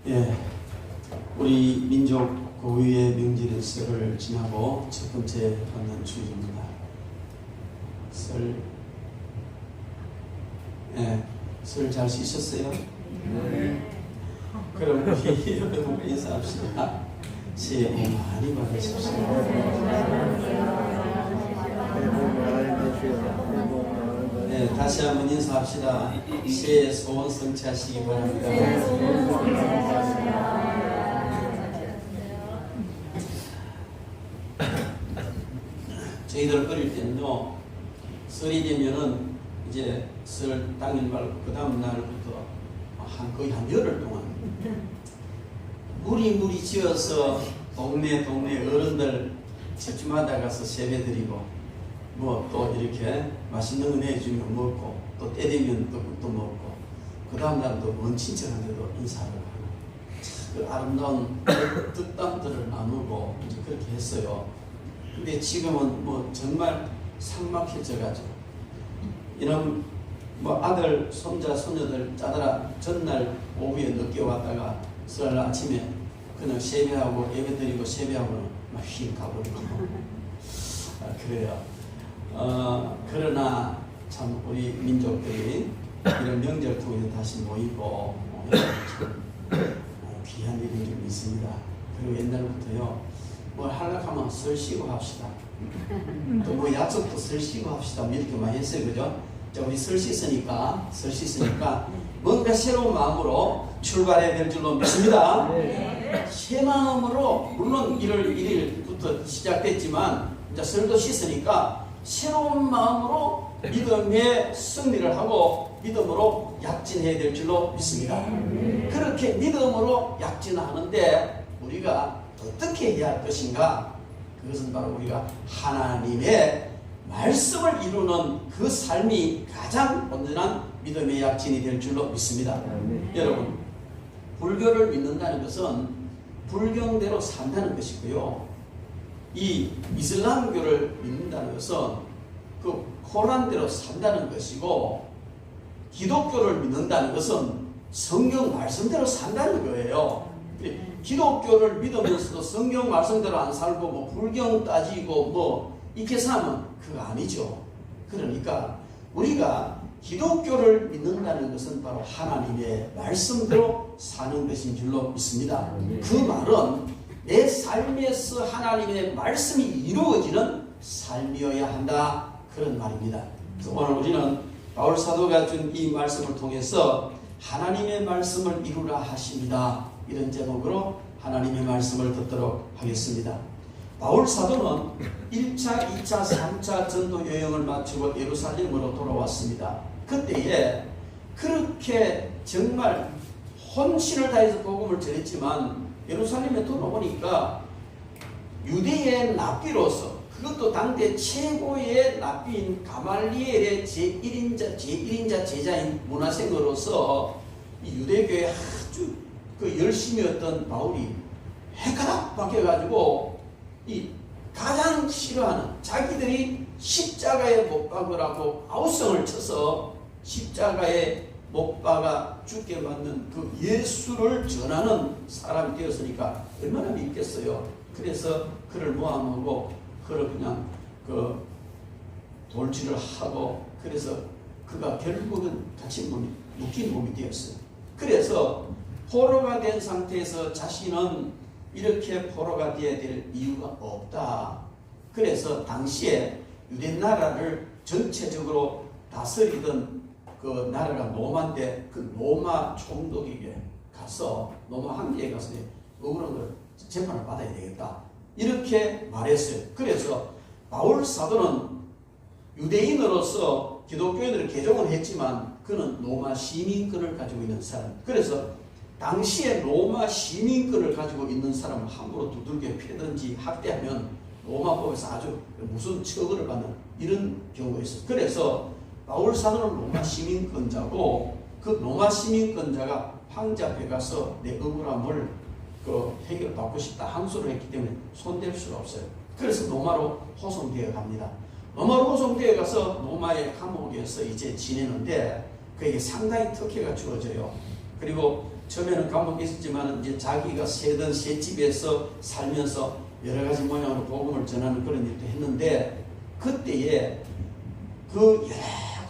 예, 우리 민족 고유의 명절인 설을 지나고 첫 번째 받는 주일입니다. 설 잘 쉬셨어요? 네. 그럼 우리 여러분 인사합시다. 새해 복 많이 받으십시오. 네, 다시 한번 인사합시다. 새해 소원 성취하시기 바랍니다. 저희들 어릴 때는요, 설이 되면은 이제 설 당일 말고 그 다음 날부터 거의 한 열흘 동안 무리 지어서 동네 어른들 집집마다 가서 세배드리고 뭐 또 이렇게 맛있는 거 내주면 먹고 또 때 되면 또 먹고 그 다음 날도 먼 친척한테도 인사를 하고 그 아름다운 뜻담들을 나누고 이제 그렇게 했어요. 근데 지금은 뭐 정말 삭막해져가지고 이런 뭐 아들, 손자, 손녀들 짜더라 전날 오후에 늦게 왔다가 설 아침에 그냥 세배하고 예배드리고 세배하고는 막 휙 가버리고 그래요. 그러나 참 우리 민족들이 이런 명절 통해서 다시 모이고 참 귀한 일이 좀 있습니다. 그리고 옛날부터요 뭘 하려고 하면 설 쉬고 합시다. 또 뭐 약속도 설 쉬고 합시다. 뭐 이렇게 많이 했어요. 그죠? 자, 우리 설 씻으니까 뭔가 새로운 마음으로 출발해야 될 줄로 믿습니다. 새 마음으로 물론 1월 1일부터 시작됐지만 이제 설도 씻으니까 새로운 마음으로 믿음의 승리를 하고 믿음으로 약진해야 될 줄로 믿습니다. 그렇게 믿음으로 약진하는데 우리가 어떻게 해야 할 것인가? 그것은 바로 우리가 하나님의 말씀을 이루는 그 삶이 가장 온전한 믿음의 약진이 될 줄로 믿습니다. 여러분, 불교를 믿는다는 것은 불경대로 산다는 것이고요. 이 이슬람교를 믿는다는 것은 그 코란대로 산다는 것이고, 기독교를 믿는다는 것은 성경 말씀대로 산다는 거예요. 기독교를 믿으면서도 성경 말씀대로 안 살고 뭐 불경 따지고 뭐 이렇게 살면 그거 아니죠. 그러니까 우리가 기독교를 믿는다는 것은 바로 하나님의 말씀대로 사는 것인 줄로 믿습니다. 그 말은 내 삶에서 하나님의 말씀이 이루어지는 삶이어야 한다, 그런 말입니다. 그래서 오늘 우리는 바울 사도가 준 이 말씀을 통해서 하나님의 말씀을 이루라 하십니다, 이런 제목으로 하나님의 말씀을 듣도록 하겠습니다. 바울 사도는 1차, 2차, 3차 전도 여행을 마치고 예루살렘으로 돌아왔습니다. 그때에 그렇게 정말 혼신을 다해서 복음을 전했지만 예루살렘에 돌아오니까 유대의 랍비로서, 그것도 당대 최고의 랍비인 가말리엘의 제1인자 제자인 문화생으로서 이 유대교에 아주 그 열심이었던 바울이 해가닥 바뀌어가지고 이 가장 싫어하는, 자기들이 십자가에 못 박으라고 아우성을 쳐서 십자가에 못 박아 죽게 만든 그 예수를 전하는 사람이 되었으니까 얼마나 믿겠어요. 그래서 그를 모함하고 그를 그냥 그 돌질을 하고, 그래서 그가 결국은 같이 묶인 몸이 되었어요. 그래서 포로가 된 상태에서 자신은 이렇게 포로가 되어야 될 이유가 없다. 그래서 당시에 유대 나라를 전체적으로 다스리던 그 나라가 로마인데, 그 로마 총독에게 가서, 로마 황제에 가서 억울한 걸 재판을 받아야 되겠다, 이렇게 말했어요. 그래서 바울 사도는 유대인으로서 기독교인으로 개종을 했지만 그는 로마 시민권을 가지고 있는 사람. 그래서 당시에 로마 시민권을 가지고 있는 사람을 함부로 두들겨 패든지 학대하면 로마법에서 아주 무슨 처벌을 받는 이런 경우가 있어요. 그래서 바울 사도는 로마 시민권자고, 그 로마 시민권자가 황제 앞에 가서 내 억울함을 해결받고 싶다 항소를 했기 때문에 손댈 수가 없어요. 그래서 로마로 호송되어 갑니다. 로마로 호송되어 가서 로마의 감옥에서 이제 지내는데 그에게 상당히 특혜가 주어져요. 그리고 처음에는 감옥에 있었지만 이제 자기가 세던 새집에서 살면서 여러 가지 모양으로 복음을 전하는 그런 일도 했는데, 그때에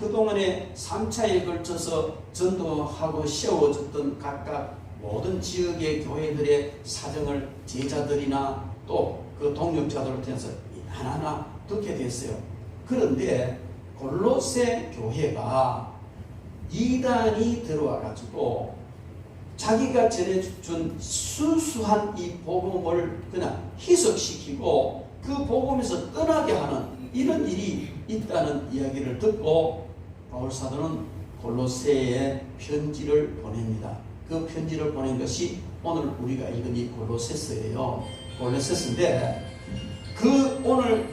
그동안에 3차에 걸쳐서 전도하고 세워졌던 각각 모든 지역의 교회들의 사정을 제자들이나 또 그 동역자들을 통해서 하나하나 듣게 됐어요. 그런데 골로새 교회가 이단이 들어와 가지고 자기가 전해준 순수한 이 복음을 그냥 희석시키고 그 복음에서 떠나게 하는 이런 일이 있다는 이야기를 듣고 바울 사도는 골로새에 편지를 보냅니다. 그 편지를 보낸 것이 오늘 우리가 읽은 이 골로새서예요. 골로새서인데 오늘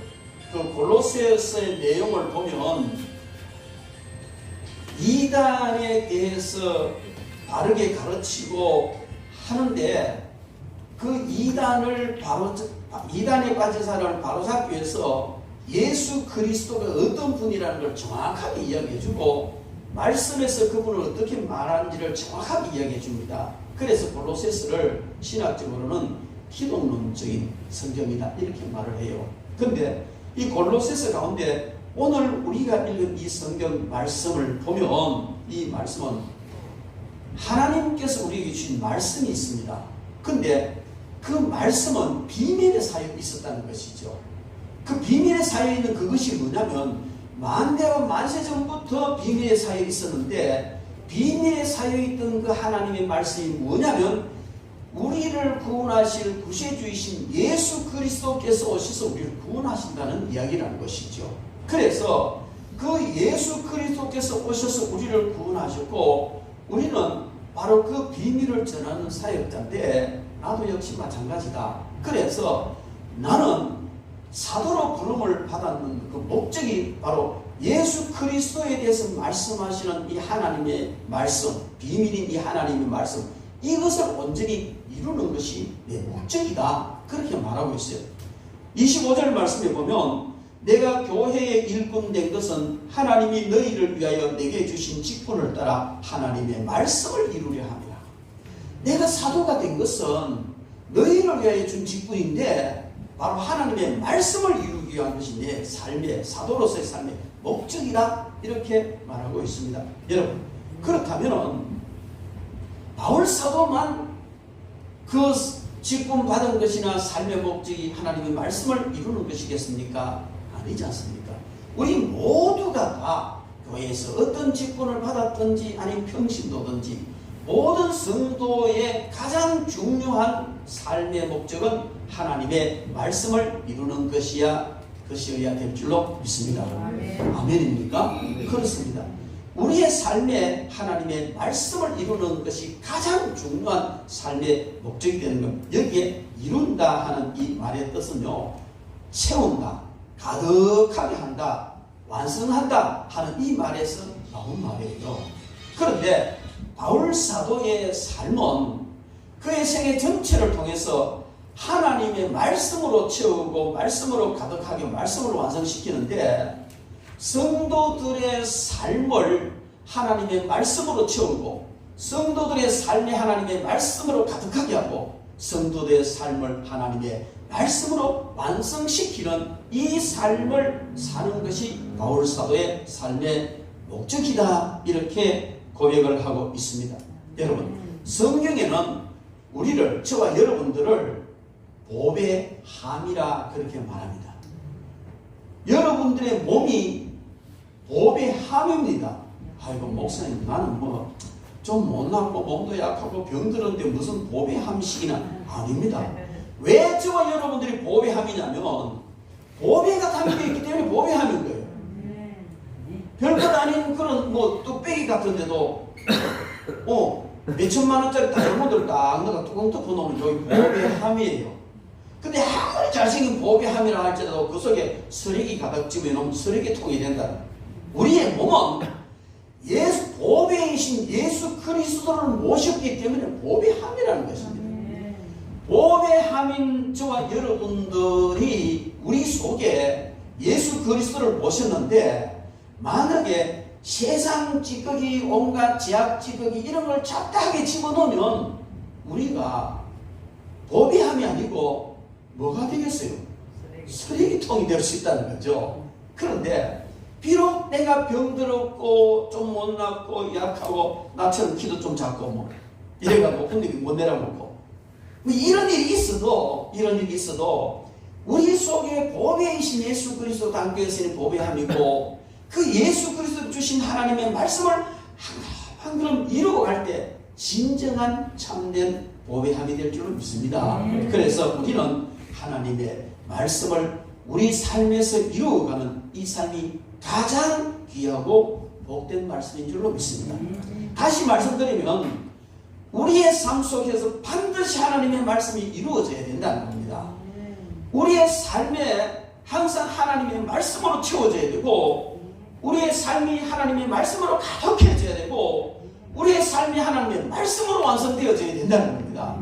그 골로새서의 내용을 보면 이단에 대해서 바르게 가르치고 하는데, 그 이단에 빠진 사람을 바로잡기 위해서 예수 그리스도가 어떤 분이라는 걸 정확하게 이야기해주고 말씀에서 그분을 어떻게 말하는지를 정확하게 이야기해줍니다. 그래서 골로새서를 신학적으로는 기독론적인 성경이다 이렇게 말을 해요. 그런데 이 골로새서 가운데 오늘 우리가 읽은 이 성경 말씀을 보면 이 말씀은 하나님께서 우리에게 주신 말씀이 있습니다. 근데 그 말씀은 비밀의 사역이 있었다는 것이죠. 그 비밀의 사역에 있는 그것이 뭐냐면 만대와 만세 전부터 비밀의 사역이 있었는데, 비밀의 사역에 있던 그 하나님의 말씀이 뭐냐면 우리를 구원하실 구세주이신 예수 그리스도께서 오셔서 우리를 구원하신다는 이야기라는 것이죠. 그래서 그 예수 그리스도께서 오셔서 우리를 구원하셨고 우리는 바로 그 비밀을 전하는 사역자인데, 나도 역시 마찬가지다. 그래서 나는 사도로 부름을 받았는 그 목적이 바로 예수 그리스도에 대해서 말씀하시는 이 하나님의 말씀, 비밀인 이 하나님의 말씀, 이것을 온전히 이루는 것이 내 목적이다. 그렇게 말하고 있어요. 25절 말씀에 보면 내가 교회의 일꾼 된 것은 하나님이 너희를 위하여 내게 주신 직분을 따라 하나님의 말씀을 이루려 합니다. 내가 사도가 된 것은 너희를 위하여 준 직분인데 바로 하나님의 말씀을 이루기 위한 것이 내 삶의, 사도로서의 삶의 목적이다. 이렇게 말하고 있습니다. 여러분, 그렇다면 바울 사도만 그 직분 받은 것이나 삶의 목적이 하나님의 말씀을 이루는 것이겠습니까? 아니지 않습니까? 우리 모두가 다 교회에서 어떤 직분을 받았든지 아니면 평신도든지 모든 성도의 가장 중요한 삶의 목적은 하나님의 말씀을 이루는 것이어야 될 줄로 믿습니다. 아멘입니까? 그렇습니다. 우리의 삶에 하나님의 말씀을 이루는 것이 가장 중요한 삶의 목적이 되는 것. 여기에 이룬다 하는 이 말의 뜻은요, 채운다, 가득하게 한다, 완성한다 하는 이 말에서 나온 말이에요. 그런데 바울 사도의 삶은 그의 생애 전체를 통해서 하나님의 말씀으로 채우고 말씀으로 가득하게 말씀으로 완성시키는데, 성도들의 삶을 하나님의 말씀으로 채우고 성도들의 삶이 하나님의 말씀으로 가득하게 하고 성도들의 삶을 하나님의 말씀으로 완성시키는 이 삶을 사는 것이 바울 사도의 삶의 목적이다. 이렇게 고백을 하고 있습니다. 여러분, 성경에는 우리를, 저와 여러분들을 복의 함이라 그렇게 말합니다. 여러분들의 몸이 복의 함입니다. 아이고 목사님, 나는 뭐 좀 못났고 몸도 약하고 병들었는데 무슨 복의 함이시기나. 아닙니다. 왜 저와 여러분들이 복의 함이냐면 보배가 담겨 있기 때문에 복의 함인 거예요. 별것 아닌 그런 뭐 뚝배기 같은데도 몇천만 원짜리 다이아몬드를 딱 넣어가 뚜껑 덮어놓으면 여기 복의 함이에요. 근데 아무리 잘생긴 복의 함이라 할지라도 그 속에 쓰레기 가득 집어놓으면 쓰레기통이 된다. 우리의 몸은 보배이신 예수 그리스도를 모셨기 때문에 복의 함이라는 것입니다. 복의 함인 저와 여러분들이 우리 속에 예수 그리스도를 모셨는데, 만약에 세상 찌꺼기, 온갖 제약 찌꺼기 이런 걸 잡다하게 집어넣으면 우리가 보배함이 아니고 뭐가 되겠어요? 쓰레기통이 될 수 있다는 거죠. 그런데 비록 내가 병들었고 좀 못났고 약하고 나처럼 키도 좀 작고 뭐 이래가지고 혼내기 못 내려먹고 뭐 이런 일이 있어도 우리 속에 보배이신 예수 그리스도 담겨 있으니 보배함이고 그 예수 그리스도 주신 하나님의 말씀을 한 걸음 이루고 갈 때 진정한 참된 보배함이 될 줄을 믿습니다. 그래서 우리는 하나님의 말씀을 우리 삶에서 이루어가는 이 삶이 가장 귀하고 복된 말씀인 줄로 믿습니다. 다시 말씀드리면 우리의 삶 속에서 반드시 하나님의 말씀이 이루어져야 된다는 겁니다. 우리의 삶에 항상 하나님의 말씀으로 채워져야 되고 우리의 삶이 하나님의 말씀으로 가득해져야 되고 우리의 삶이 하나님의 말씀으로 완성되어져야 된다는 겁니다.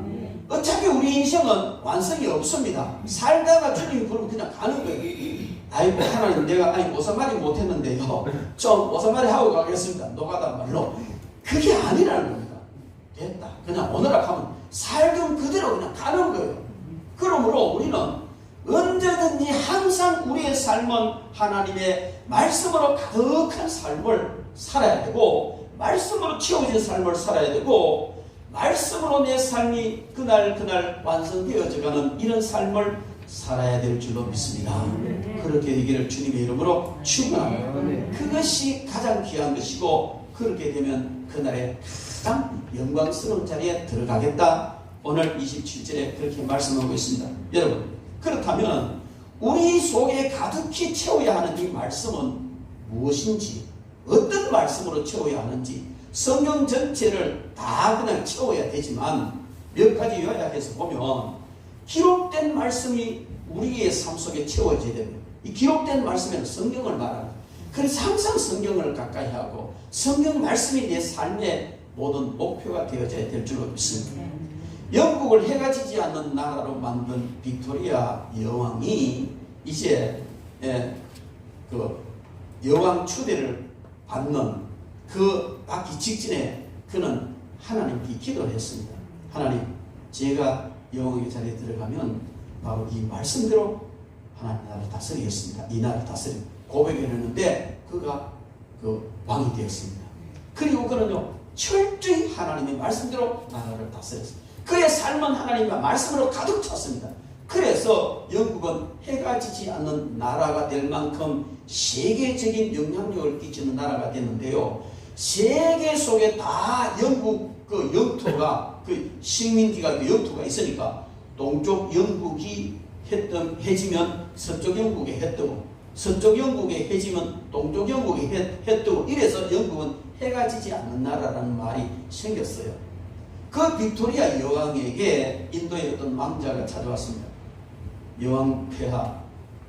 어차피 우리 인생은 완성이 없습니다. 살다가 주님이 부르면 그냥 가는 거예요. 아이고 하나님 내가 오사마리 못했는데요. 좀 오사마리 하고 가겠습니다. 노가다 말로. 그게 아니라는 겁니다. 됐다. 그냥 오늘아 하면 살던 그대로 그냥 가는 거예요. 그러므로 우리는 언제든지 항상 우리의 삶은 하나님의 말씀으로 가득한 삶을 살아야 되고 말씀으로 채워진 삶을 살아야 되고 말씀으로 내 삶이 그날 완성되어져가는 이런 삶을 살아야 될 줄로 믿습니다. 그렇게 되기를 주님의 이름으로 축원합니다. 그것이 가장 귀한 것이고 그렇게 되면 그날의 가장 영광스러운 자리에 들어가겠다. 오늘 27절에 그렇게 말씀하고 있습니다. 여러분 그렇다면 우리 속에 가득히 채워야 하는 이 말씀은 무엇인지 어떤 말씀으로 채워야 하는지 성경 전체를 다 그냥 채워야 되지만 몇 가지 요약해서 보면 기록된 말씀이 우리의 삶 속에 채워져야 됩니다. 이 기록된 말씀에는 성경을 말합니다. 그래서 항상 성경을 가까이 하고 성경 말씀이 내 삶의 모든 목표가 되어져야 될 줄로 믿습니다. 영국을 해가 지지 않는 나라로 만든 빅토리아 여왕이 이제 그 여왕 추대를 받는 그 받기 직전에 그는 하나님께 기도를 했습니다. 하나님, 제가 여왕의 자리에 들어가면 바로 이 말씀대로 하나님 나라를 다스리겠습니다. 이 나라를 다스리고 고백을 했는데 그가 그 왕이 되었습니다. 그리고 그는요 철저히 하나님의 말씀대로 나라를 다스렸습니다. 그의 삶은 하나님의 말씀으로 가득 찼습니다. 그래서 영국은 해가 지지 않는 나라가 될 만큼 세계적인 영향력을 끼치는 나라가 됐는데요. 세계 속에 다 영국 그 영토가 그 식민지가 그 영토가 있으니까 동쪽 영국이 해지면 서쪽 영국에 해뜨고 서쪽 영국에 해지면 동쪽 영국에 해뜨고 이래서 영국은 해가 지지 않는 나라라는 말이 생겼어요. 그 빅토리아 여왕에게 인도의 어떤 왕자가 찾아왔습니다. 여왕 폐하,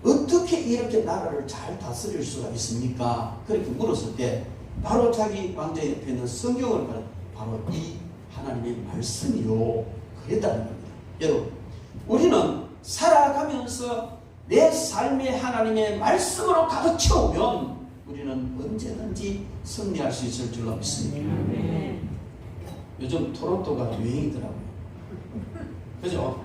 어떻게 이렇게 나라를 잘 다스릴 수가 있습니까? 그렇게 물었을 때 바로 자기 왕자 옆에 있는 성경을 보는 바로 이 하나님의 말씀이요 그랬다는 겁니다. 여러분 우리는 살아가면서 내 삶에 하나님의 말씀으로 가득 채우면 우리는 언제든지 승리할 수 있을 줄로 믿습니다. 요즘 토론토가 유행이더라고요. 그죠?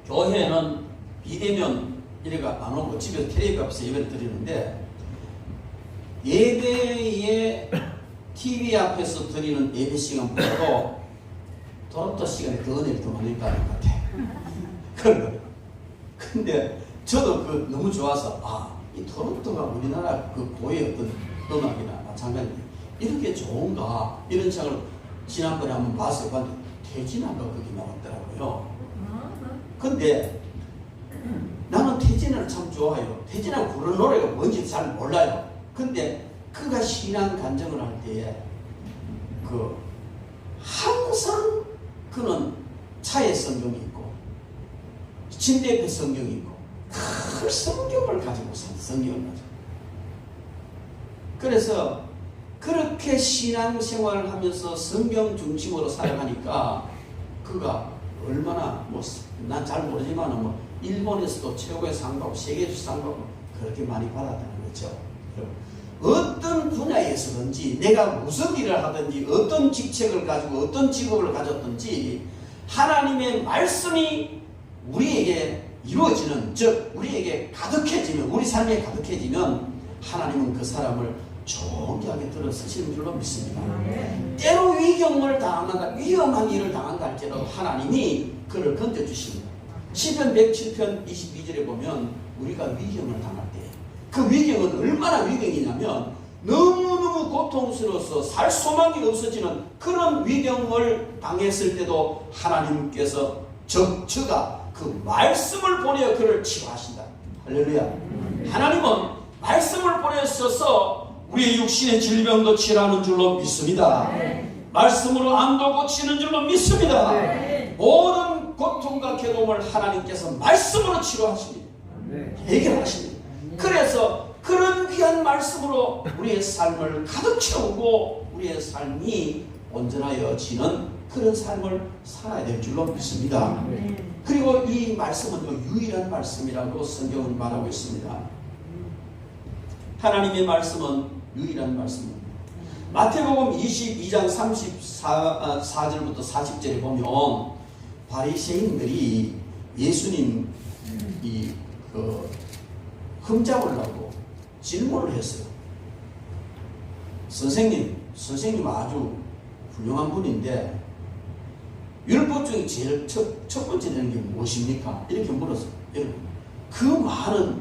교회는 비대면 이래가 안 오고 집에서 텔레비전 앞에서 예배를 드리는데 예배에 TV 앞에서 드리는 예배 시간보다도 토론토 시간에 더 은혜를 더 많이 받는 것 같아. 그런 거예요. 근데 저도 그 너무 좋아서 이 토론토가 우리나라 그 고유의 어떤 음악이나 마찬가지로 이렇게 좋은가 이런 생각을 지난번에 한번 봤어요. 봤는데 태진아가 거기 나왔더라고요. 근데 나는 태진아를 참 좋아해요. 태진아가 부르는 노래가 뭔지 잘 몰라요. 근데 그가 신앙 간증을 할 때에 그 항상 그는 차에 성경이 있고 침대 옆에 성경이 있고 큰 성경을 가지고 산 성경을 가지고 그래서 그렇게 신앙생활을 하면서 성경 중심으로 살아가니까 그가 얼마나 난 잘 모르지만 일본에서도 최고의 상 받고 세계에서 상 받고 그렇게 많이 받았다는 거죠. 어떤 분야에서든지 내가 무슨 일을 하든지 어떤 직책을 가지고 어떤 직업을 가졌든지 하나님의 말씀이 우리에게 이루어지는, 즉 우리에게 가득해지면, 우리 삶에 가득해지면 하나님은 그 사람을 존귀하게 들어 쓰시는 줄로 믿습니다. 때로 위경을 당한다, 위험한 일을 당한다 할지라도 하나님이 그를 건져주십니다. 시편 107편 22절에 보면 우리가 위경을 당할 때 그 위경은 얼마나 위경이냐면 너무너무 고통스러워서 살 소망이 없어지는 그런 위경을 당했을 때도 하나님께서 저가 그 말씀을 보내어 그를 치유하신다. 할렐루야. 하나님은 말씀을 보내셔서 우리의 육신의 질병도 치유하는 줄로 믿습니다. 말씀으로 암도 고치는 줄로 믿습니다. 모든 고통과 괴로움을 하나님께서 말씀으로 치료하십니다. 해결하십니다. 그래서 그런 귀한 말씀으로 우리의 삶을 가득 채우고 우리의 삶이 온전하여지는 그런 삶을 살아야 될 줄로 믿습니다. 그리고 이 말씀은 유일한 말씀이라고 성경은 말하고 있습니다. 하나님의 말씀은 유일한 말씀입니다. 마태복음 22장 34절부터 40절에 보면 바리새인들이 예수님 흠잡으려고 질문을 했어요. 선생님 아주 훌륭한 분인데 율법 중에 제일 첫 번째 되는 게 무엇입니까? 이렇게 물었어요. 여러분, 그 많은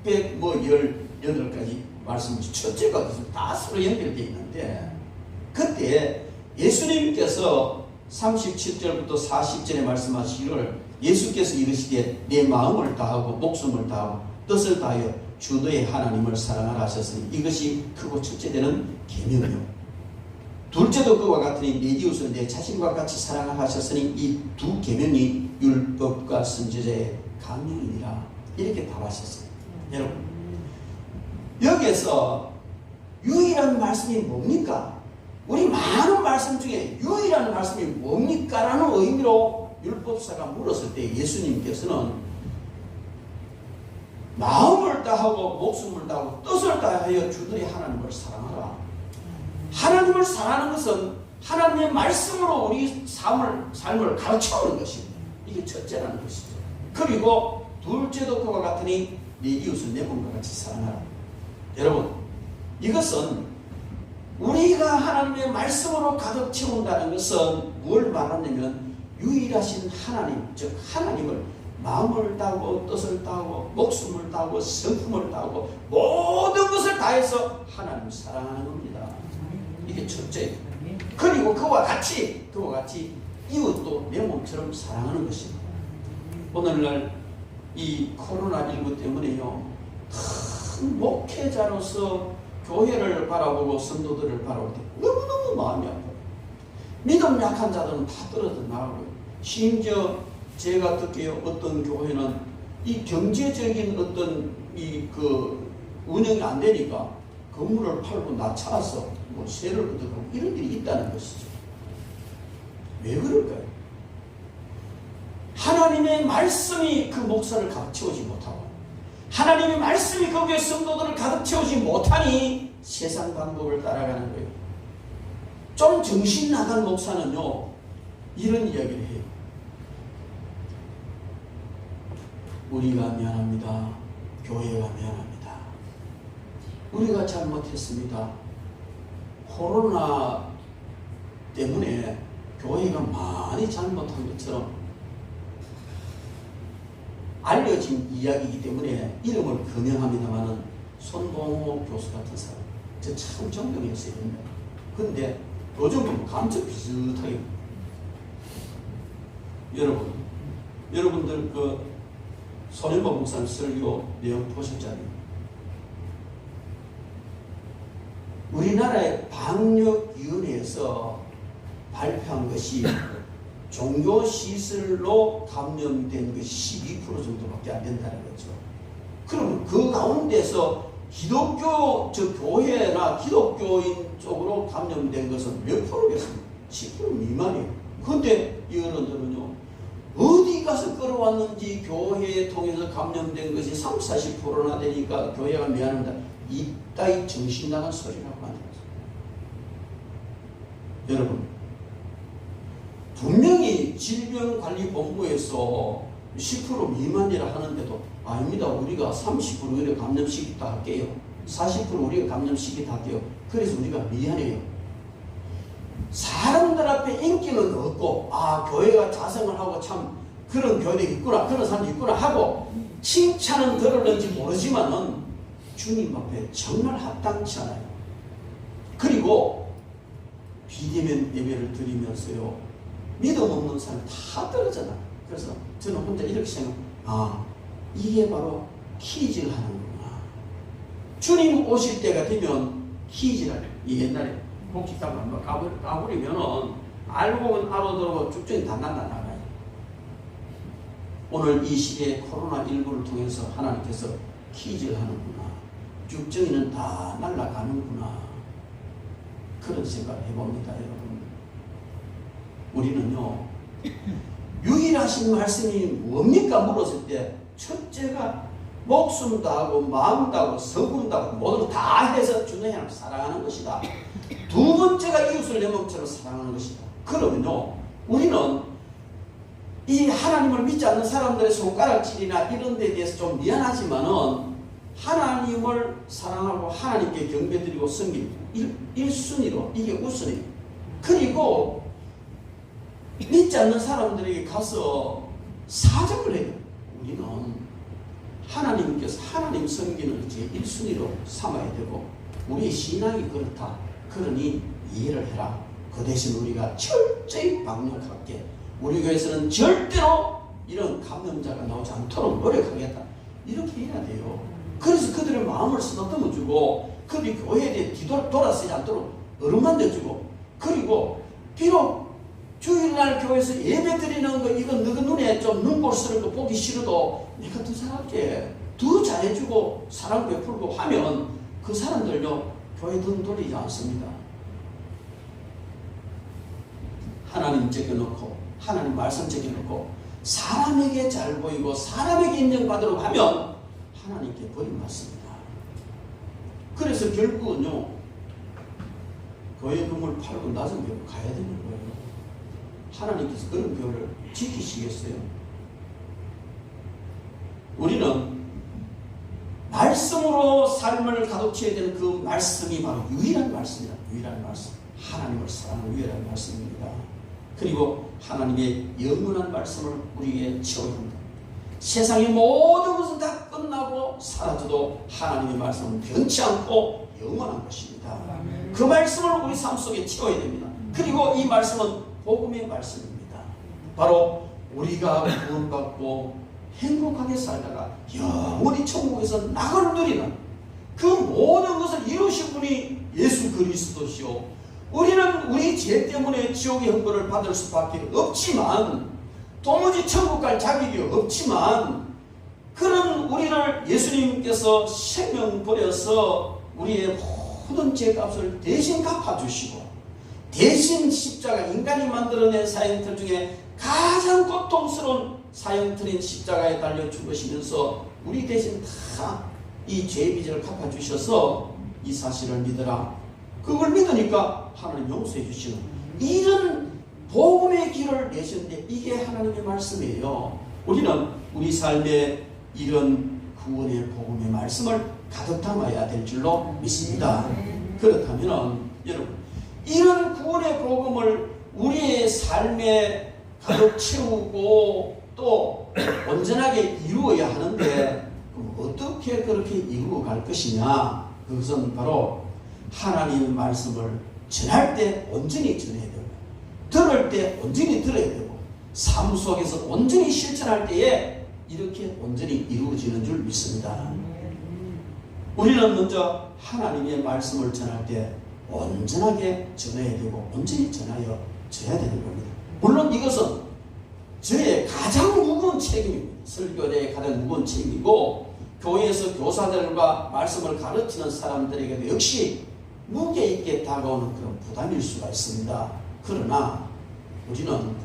618가지 말씀 첫째가 다 서로 연결되어 있는데 그때 예수님께서 37절부터 40절에 말씀하시기를 예수께서 이르시되 내 마음을 다하고 목숨을 다하고 뜻을 다하여 주 너의 하나님을 사랑하라 하셨으니 이것이 크고 첫째 되는 계명이요 둘째도 그와 같으니 내 이웃을 내 자신과 같이 사랑하라 하셨으니 이 두 계명이 율법과 선지자의 강령이니라 이렇게 답하셨어요. 여러분, 여기에서 유일한 말씀이 뭡니까? 우리 많은 말씀 중에 유일한 말씀이 뭡니까? 라는 의미로 율법사가 물었을 때 예수님께서는 마음을 다하고 목숨을 다하고 뜻을 다하여 주들이 하나님을 사랑하라. 하나님을 사랑하는 것은 하나님의 말씀으로 우리 삶을 가르쳐오는 것입니다. 이게 첫째라는 것이죠. 그리고 둘째도 그와 같으니 네 이웃을 내 몸과 같이 사랑하라. 여러분, 이것은 우리가 하나님의 말씀으로 가득 채운다는 것은 뭘 말하냐면 유일하신 하나님, 즉 하나님을 마음을 다하고 뜻을 다하고 목숨을 다하고 성품을 다하고 모든 것을 다해서 하나님을 사랑하는 겁니다. 이게 첫째. 그리고 그와 같이 이웃도 내 몸처럼 사랑하는 것입니다. 오늘날 이 코로나19 때문에요, 큰 목회자로서 교회를 바라보고 성도들을 바라볼 때 너무너무 마음이 아파요. 믿음 약한 자들은 다 떨어져 나가고요. 심지어 제가 듣기에 어떤 교회는 이 경제적인 어떤 운영이 안 되니까 건물을 팔고 낮춰서 세를 얻어가고 이런 일이 있다는 것이죠. 왜 그럴까요? 하나님의 말씀이 그 목사를 가득 채우지 못하고 하나님의 말씀이 거기에 성도들을 가득 채우지 못하니 세상 방법을 따라가는 거예요. 좀 정신 나간 목사는요 이런 이야기를 해요. 우리가 미안합니다. 교회가 미안합니다. 우리가 잘못했습니다. 코로나 때문에 교회가 많이 잘못한 것처럼 알려진 이야기이기 때문에 이름을 금명합니다마는 손봉호 교수 같은 사람, 저 참 존경했어요. 그런데 요즘은 감쪽 비슷하게 여러분들 그 손현보 목사님 설교 내용 보셨잖아요. 우리나라의 방역위원회에서 발표한 것이 종교시설로 감염된 것이 12% 정도밖에 안 된다는 거죠. 그러면 그 가운데서 기독교, 즉 교회나 기독교인 쪽으로 감염된 것은 몇 프로겠습니까? 10% 미만이에요. 그런데 이 어른들은요, 어디 가서 끌어왔는지 교회에 통해서 감염된 것이 30, 40%나 되니까 교회가 미안합니다. 이 따위 정신 나간 소리라고 만들었어요. 여러분, 분명히 질병관리본부에서 10% 미만이라 하는데도 아닙니다. 우리가 30% 우리가 감염시키다 할게요. 40% 우리가 감염시키다 할게요. 그래서 우리가 미안해요. 사람들 앞에 인기는 없고 교회가 자성을 하고 참 그런 교회도 있구나, 그런 사람도 있구나 하고 칭찬은 들었는지 모르지만은 주님 앞에 정말 합당치 않아요. 그리고 비대면 예배를 드리면서요, 믿음 없는 사람이 다 떨어져나. 그래서 저는 혼자 이렇게 생각, 이게 바로 키즈를 하는구나. 주님 오실 때가 되면 키즈를, 옛날에 복식당 한번 가버리면은 알고는 알아들고 쭉쭉이 다 날아나가요. 오늘 이 시대에 코로나19를 통해서 하나님께서 키즈를 하는구나. 쭉쭉이는 다 날아가는구나. 그런 생각을 해봅니다, 여러분. 우리는요, 유일하신 말씀이 뭡니까? 물었을 때 첫째가 목숨 다하고 마음 다하고 서군 다하고 모든 다 해서 주는 하나님 사랑하는 것이다. 두 번째가 이웃을 내 몸처럼 사랑하는 것이다. 그러면요, 우리는 이 하나님을 믿지 않는 사람들의 손가락질이나 이런 데에 대해서 좀 미안하지만은 하나님을 사랑하고 하나님께 경배드리고 섬기는 1순위로 이게 우선이에요. 그리고 믿지 않는 사람들에게 가서 사정을 해요. 우리는 하나님께서 하나님 섬기는 제 1순위로 삼아야 되고 우리의 신앙이 그렇다. 그러니 이해를 해라. 그 대신 우리가 철저히 방역할게. 우리 교회에서는 절대로 이런 감염자가 나오지 않도록 노력하겠다. 이렇게 해야 돼요. 그래서 그들의 마음을 쓰다듬어 주고 그들이 교회에 대해 뒤돌아서지 않도록 어루만져 주고, 그리고 비록 주일날 교회에서 예배 드리는 거 이건 너희 눈에 좀 눈꼴스럽고 보기 싫어도 내가 더 잘할게, 더 잘해주고 사랑 베풀고 하면 그 사람들요 교회 등 돌리지 않습니다. 하나님 제껴놓고 하나님 말씀 제껴놓고 사람에게 잘 보이고 사람에게 인정받으려고 하면 하나님께 버림받습니다. 그래서 결국은요 교회 건물 팔고 낮은 교회로 가야 되는 거예요. 하나님께서 그런 교회를 지키시겠어요? 우리는 말씀으로 삶을 가득 채워야 되는 그 말씀이 바로 유일한 말씀이다. 유일한 말씀. 하나님을 사랑하는 유일한 말씀입니다. 그리고 하나님의 영원한 말씀을 우리에게 채워야 합니다. 세상의 모든 것은 다 끝나고 사라져도 하나님의 말씀은 변치 않고 영원한 것입니다. 그 말씀을 우리 삶 속에 채워야 됩니다. 그리고 이 말씀은 복음의 말씀입니다. 바로 우리가 구원받고 행복하게 살다가 영원히 천국에서 낙을 누리는 그 모든 것을 이루신 분이 예수 그리스도시오. 우리는 우리 죄 때문에 지옥의 형벌을 받을 수밖에 없지만, 도무지 천국 갈 자격이 없지만, 그런 우리를 예수님께서 생명 버려서 우리의 모든 죄값을 대신 갚아주시고, 대신 십자가, 인간이 만들어낸 사형틀 중에 가장 고통스러운 사형틀인 십자가에 달려 죽으시면서 우리 대신 다 이 죄의 빚을 갚아주셔서 이 사실을 믿어라. 그걸 믿으니까 하나님 용서해 주시는 이런 복음의 길을 내셨는데 이게 하나님의 말씀이에요. 우리는 우리 삶에 이런 구원의 복음의 말씀을 가득 담아야 될 줄로 믿습니다. 그렇다면 여러분, 이런 구원의 복음을 우리의 삶에 가득 채우고 또 온전하게 이루어야 하는데 그럼 어떻게 그렇게 이루어갈 것이냐? 그것은 바로 하나님의 말씀을 전할 때 온전히 전해야 되고, 들을 때 온전히 들어야 되고, 삶 속에서 온전히 실천할 때에 이렇게 온전히 이루어지는 줄 믿습니다. 우리는 먼저 하나님의 말씀을 전할 때 온전하게 전해야 되고 온전히 전하여 져야 되는 겁니다. 물론 이것은 저의 가장 무거운 책임입니다. 설교대의 가장 무거운 책임이고, 교회에서 교사들과 말씀을 가르치는 사람들에게도 역시 무게 있게 다가오는 그런 부담일 수가 있습니다. 그러나 우리는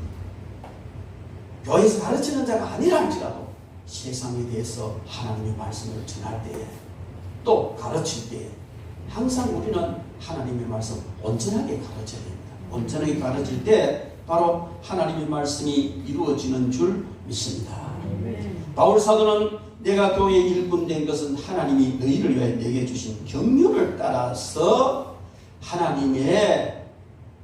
교회에서 가르치는 자가 아니라 할지라도 세상에 대해서 하나님의 말씀을 전할 때에 또 가르칠 때에 항상 우리는 하나님의 말씀 온전하게 가르쳐야 됩니다. 온전하게 가르칠 때 바로 하나님의 말씀이 이루어지는 줄 믿습니다. 바울 사도는 내가 교회에 일꾼된 것은 하나님이 너희를 위하여 내게 주신 경륜을 따라서 하나님의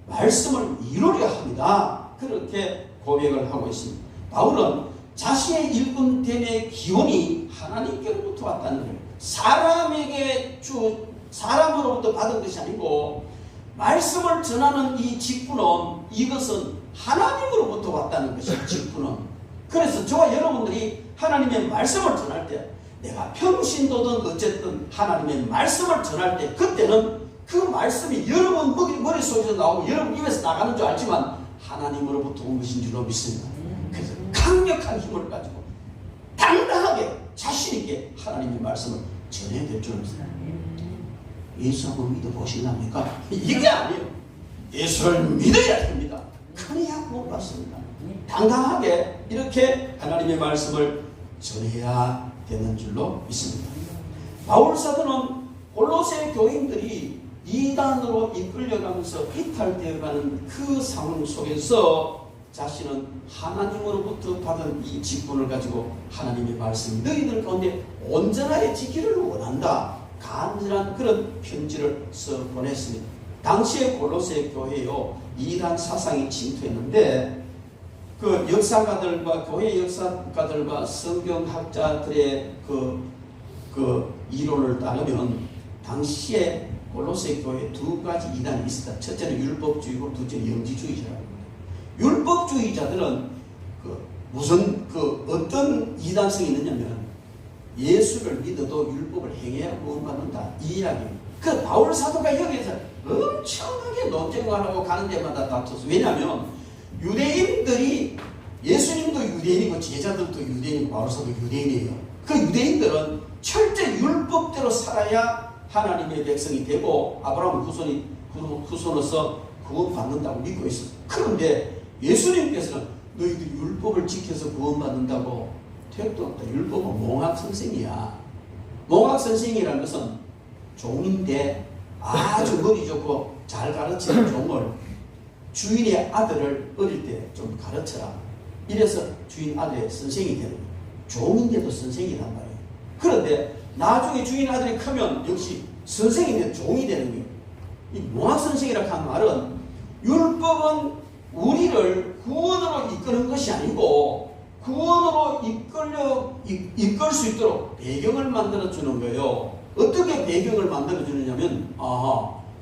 말씀을 이루려 합니다. 그렇게 고백을 하고 있습니다. 바울은 자신의 일꾼됨의 기원이 하나님께로부터 왔다는 거예요. 사람으로부터 받은 것이 아니고 말씀을 전하는 이 직분은 이것은 하나님으로부터 왔다는 것이 직분은. 그래서 저와 여러분들이 하나님의 말씀을 전할 때 내가 평신도든 어쨌든 하나님의 말씀을 전할 때 그때는 그 말씀이 여러분 머릿속에서 나오고 여러분 입에서 나가는 줄 알지만 하나님으로부터 온 것인 줄로 믿습니다. 그래서 강력한 힘을 가지고 당당하게 자신있게 하나님의 말씀을 전해야 될 줄 믿습니다. 예수 한번 믿어보시랍니까? 이게 아니에요. 예수를 믿어야 됩니다. 그래야 못 받습니다. 당당하게 이렇게 하나님의 말씀을 전해야 되는 줄로 믿습니다. 바울 사도는 골로새 교인들이 이단으로 이끌려가면서 이탈되어가는 그 상황 속에서 자신은 하나님으로부터 받은 이 직분을 가지고 하나님의 말씀 너희들 가운데 온전하게 지키기를 원한다. 간절한 그런 편지를 써 보냈습니다. 당시에 골로새 교회요 이단 사상이 침투했는데 그 역사가들과 교회 역사가들과 성경학자들의 그 이론을 따르면 당시에 골로새 교회에 두 가지 이단이 있었다. 첫째는 율법주의고 둘째는 영지주의자라고 합니다. 율법주의자들은 무슨 어떤 이단성이 있느냐면 예수를 믿어도 율법을 행해야 구원받는다 이 이야기입니다. 그 바울 사도가 여기에서 엄청나게 논쟁을 하고 가는 데마다 다퉜어. 왜냐하면 유대인들이 예수님도 유대인이고 제자들도 유대인이고 바울 사도 유대인이에요. 그 유대인들은 철저히 율법대로 살아야 하나님의 백성이 되고 아브라함 후손으로서 구원받는다고 믿고 있어. 그런데 예수님께서는 너희들이 율법을 지켜서 구원받는다고 택도 없다. 율법은 몽학선생이야. 몽학선생이라는 것은 종인데 아주 머리 좋고 잘 가르치는 종을 주인의 아들을 어릴 때 좀 가르쳐라. 이래서 주인 아들의 선생이 되는 거예요. 종인데도 선생이란 말이에요. 그런데 나중에 주인 아들이 크면 역시 선생인데 종이 되는 거예요. 이 몽학선생이라고 하는 말은 율법은 우리를 구원으로 이끄는 것이 아니고 구원으로 이끌 수 있도록 배경을 만들어주는 거예요. 어떻게 배경을 만들어주느냐면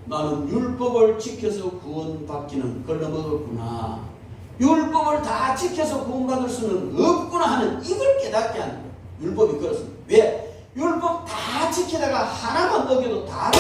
나는 율법을 지켜서 구원받기는 걸 넘어갔구나. 율법을 다 지켜서 구원받을 수는 없구나 하는 이걸 깨닫게 하는 거예요. 율법이 그렇습니다. 왜? 율법 다 지키다가 하나만 어겨도 다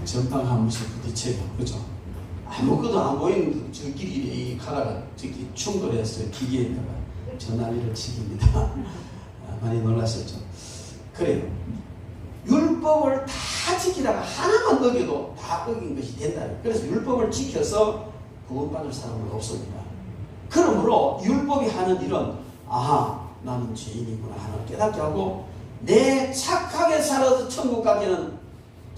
전방 한 번씩 부딪혀요. 그죠? 아무것도 안 보이는 저끼리 가다가 저기 충돌해서 기계에다가 전화기를 치깁니다. 많이 놀라셨죠? 그래요. 율법을 다 지키다가 하나만 어겨도 다 어긴 것이 된다. 그래서 율법을 지켜서 구원받을 사람은 없습니다. 그러므로 율법이 하는 일은 나는 죄인이구나 하나 깨닫게 하고 내 착하게 살아서 천국 가기는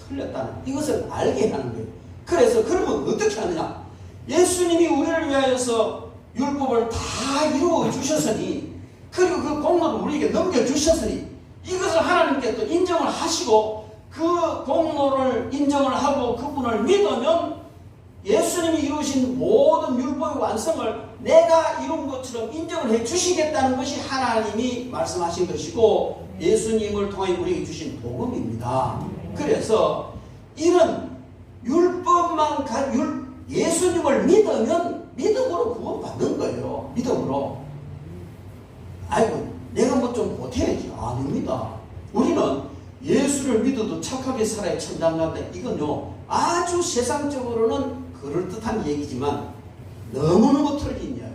틀렸다는 이것을 알게 하는 거예요. 그래서 그러면 어떻게 하느냐? 예수님이 우리를 위하여서 율법을 다 이루어 주셨으니 그리고 그 공로를 우리에게 넘겨주셨으니 이것을 하나님께 또 인정을 하시고 그 공로를 인정을 하고 그분을 믿으면 예수님이 이루신 모든 율법의 완성을 내가 이룬 것처럼 인정을 해 주시겠다는 것이 하나님이 말씀하신 것이고 예수님을 통해 우리에게 주신 복음입니다. 그래서 이런 율법만 예수님을 믿으면 믿음으로 구원받는 거예요. 믿음으로. 내가 뭐 좀 못해야지. 아닙니다. 우리는 예수를 믿어도 착하게 살아야 천당 간다. 이건요 아주 세상적으로는 그럴듯한 얘기지만 너무너무 틀린 이야기예요.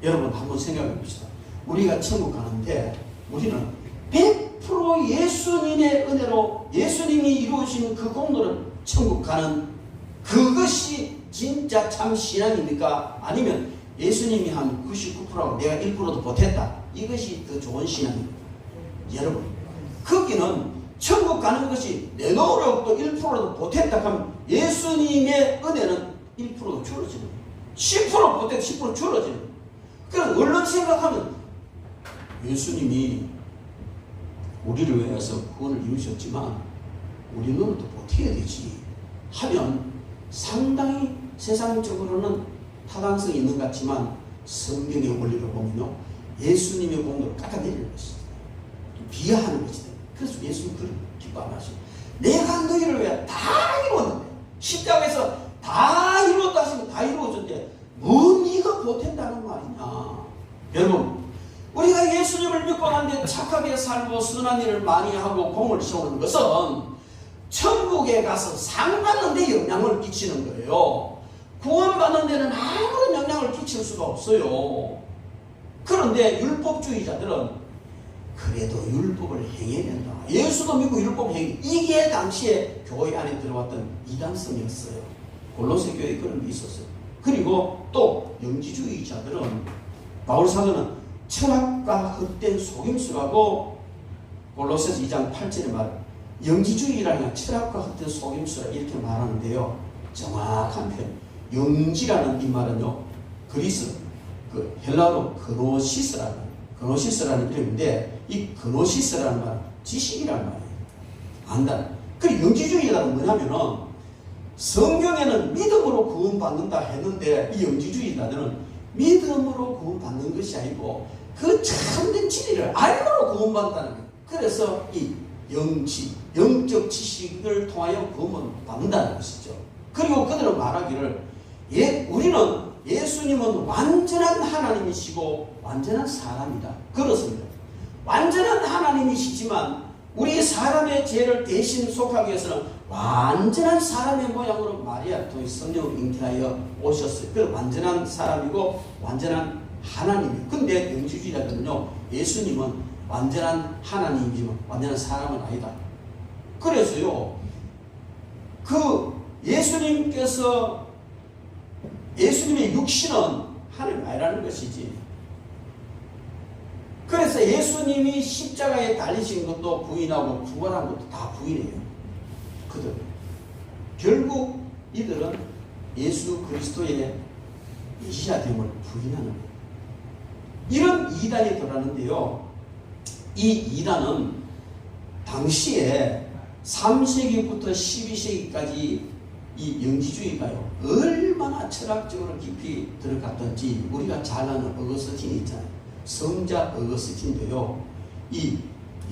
여러분 한번 생각해 봅시다. 우리가 천국 가는데 우리는 100% 예수님의 은혜로 예수님이 이루어진 그 공로를 천국 가는 그것이 진짜 참 신앙입니까? 아니면 예수님이 한 99%하고 내가 1%도 못했다. 이것이 더 좋은 신앙입니다. 여러분 거기는 천국 가는 것이 내 노력도 1%도 못했다 하면 예수님의 은혜는 1%도 줄어지는 거예요. 10% 못했다 10% 줄어지는 거예요. 그럼 얼른 생각하면 예수님이 우리를 위해서 구원을 이루셨지만 우리는 또 못해야 되지 하면 상당히 세상적으로는 타당성이 있는 것 같지만 성경의 원리를 보면요 예수님의 공로를 깎아내리는 것이다. 비하하는 것이다. 그래서 예수님 그걸 기뻐 안 하시고 내가 너희를 위해 다 이루었는데 십자가에서 다 이루었다 하시면 다 이루어졌는데 뭐 네가 못한다는 말이냐. 여러분 우리가 예수님을 믿고 난데 착하게 살고 선한 일을 많이 하고 공을 세우는 것은 천국에 가서 상 받는 데 영향을 끼치는 거예요. 구원받는 데는 아무런 영향을 끼칠 수가 없어요. 그런데 율법주의자들은 그래도 율법을 행해야 된다. 예수도 믿고 율법을 행해. 이게 당시에 교회 안에 들어왔던 이단성이었어요. 골로새 교회에 그런 게 있었어요. 그리고 또 영지주의자들은 바울사도는 철학과 헛된 속임수라고 골로새서 2장 8절에 말 영지주의라는 철학과 헛된 속임수라 이렇게 말하는데요. 정확한 표현. 영지라는 이 말은요. 그리스 그 헬라어로 그노시스라는 이름인데 이 그노시스라는 말은 지식이라는 말이에요. 안다. 그리고 영지주의라는 뭐냐면은 성경에는 믿음으로 구원받는다 했는데 이 영지주의자들은 믿음으로 구원받는 것이 아니고 그 참된 진리를 알므로 구원받는다는 거예요. 그래서 이 영적 지식을 통하여 구원받는다는 것이죠. 그리고 그들은 말하기를 우리는 예수님은 완전한 하나님이시고 완전한 사람이다. 그렇습니다. 완전한 하나님이시지만 우리 사람의 죄를 대신 속하기 위해서는 완전한 사람의 모양으로 마리아 통해 성령을 잉태하여 오셨어요. 그래서 완전한 사람이고 완전한 하나님이에요. 근데 영지주의자들은요 예수님은 완전한 하나님이지만 완전한 사람은 아니다. 그래서요 그 예수님의 육신은 하나님 아니라는 것이지. 그래서 예수님이 십자가에 달리신 것도 부인하고 부활한 것도 다 부인해요. 그들 결국 이들은 예수 그리스도의 메시아됨을 부인하는 거예요. 이런 이단이 들어가는데요. 이 이단은 당시에 3세기부터 12세기까지 이 영지주의가요 얼마나 철학적으로 깊이 들어갔던지 우리가 잘 아는 어거스틴이 있잖아요. 성자 어거스틴도요 이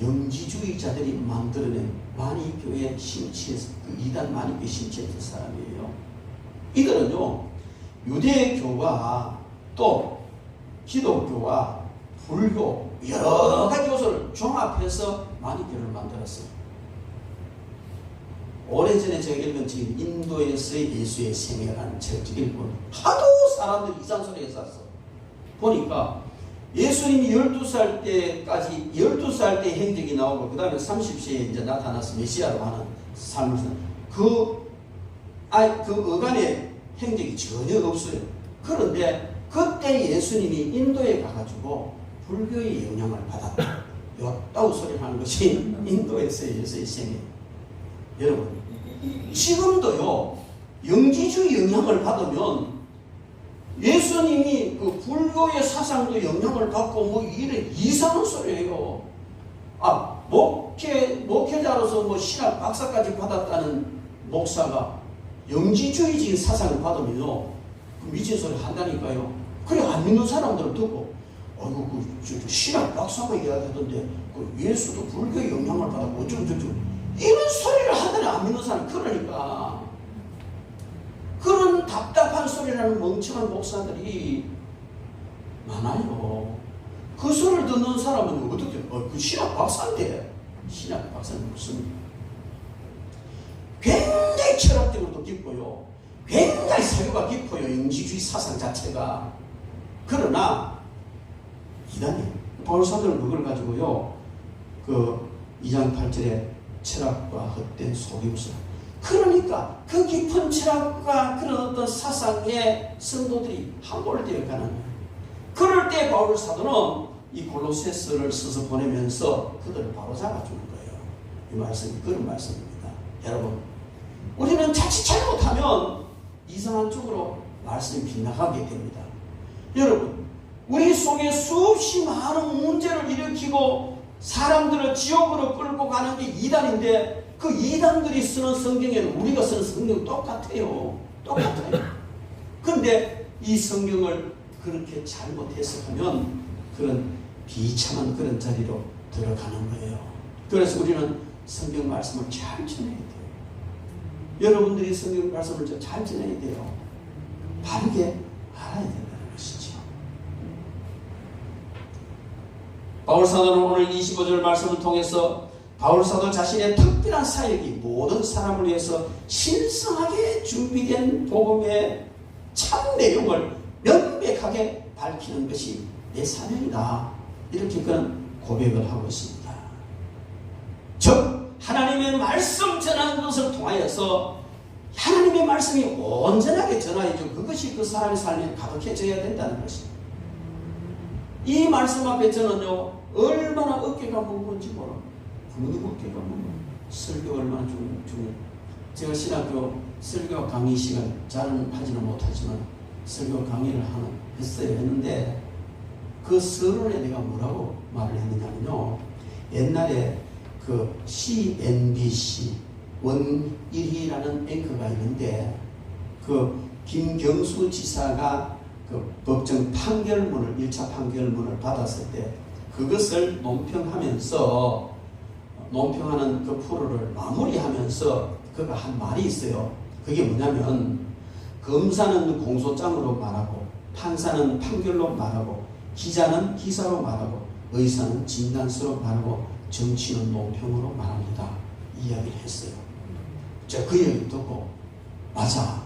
영지주의자들이 만들어낸 마니교에 심취해서 그 이단 마니교에 심취했던 사람이에요. 이들은요 유대교와 또 기독교와 불교 여러 가지 요소를 종합해서 마니교를 만들었어요. 오래전에 제가 읽은 책 인도에서의 예수의 생애라는 책을 읽고 하도 사람들이 이상 소리에 쌌어. 보니까 예수님이 12살 때까지 12살 때 행적이 나오고 그 다음에 30세에 이제 나타나서 메시아로 하는 삶을 그 어간의 행적이 전혀 없어요. 그런데 그때 예수님이 인도에 가가지고 불교의 영향을 받았다. 요따구 소리를 하는 것이 인도에서의 예수의 생애. 여러분 지금도요 영지주의 영향을 받으면 예수님이 그 불교의 사상도 영향을 받고 뭐 이래 이상한 소리예요. 목회자로서 뭐 신학 박사까지 받았다는 목사가 영지주의적인 사상을 받으면요 미친 소리 한다니까요. 그래 안 믿는 사람들은 듣고 아이고 신학 박사가 이야기하던데 그 예수도 불교의 영향을 받았고 어쩌고저쩌고 이런 소리를 하더니 안 믿는 사람. 그러니까 그런 답답한 소리를 하는 멍청한 목사들이 많아요. 그 소리를 듣는 사람은 어떻게 그 신학 박사인데 신학 박사는 무슨 굉장히 철학적으로도 깊고요. 굉장히 사유가 깊어요. 인지주의 사상 자체가. 그러나 이단이 바울 사도는 그걸 가지고요. 그 2장 8절에 철학과 헛된 속임수. 그러니까 그 깊은 철학과 그런 어떤 사상에 성도들이 함몰되어 가는 거예요. 그럴 때 바울 사도는 이 골로새서를 써서 보내면서 그들을 바로 잡아주는 거예요. 이 말씀이 그런 말씀입니다. 여러분, 우리는 자칫 잘못하면 이상한 쪽으로 말씀이 빗나가게 됩니다. 여러분, 우리 속에 수없이 많은 문제를 일으키고 사람들을 지옥으로 끌고 가는 게 이단인데, 그 이단들이 쓰는 성경에는 우리가 쓰는 성경 똑같아요. 똑같아요. 근데 이 성경을 그렇게 잘못 해석하면 그런 비참한 그런 자리로 들어가는 거예요. 그래서 우리는 성경 말씀을 잘 전해야 돼요. 여러분들이 성경 말씀을 잘 전해야 돼요. 바르게 알아야 된다는 것이죠. 바울 사도는 오늘 25절 말씀을 통해서 바울 사도 자신의 특별한 사역이 모든 사람을 위해서 신성하게 준비된 복음의 참 내용을 명백하게 밝히는 것이 내 사명이다. 이렇게 그런 고백을 하고 있습니다. 즉 하나님의 말씀 전하는 것을 통하여서 하나님의 말씀이 온전하게 전하여져 그것이 그 사람의 삶에 가득해져야 된다는 것입니다. 이 말씀 앞에 저는요 얼마나 어깨가 무거운지 몰라. 어깨가 무거워. 설교 얼마나 좀 제가 신학교 설교 강의 시간 잘은 하지는 못하지만 설교 강의를 했는데 그 서론에 내가 뭐라고 말을 했느냐면요. 옛날에 그 CNBC 원일이라는 앵커가 있는데 그 김경수 지사가 그 법정 판결문을 1차 판결문을 받았을 때 그것을 논평하는 그 프로를 마무리하면서 그가 한 말이 있어요. 그게 뭐냐면 검사는 공소장으로 말하고 판사는 판결로 말하고 기자는 기사로 말하고 의사는 진단서로 말하고 정치는 논평으로 말합니다. 이야기를 했어요. 제가 그 얘기 듣고 맞아.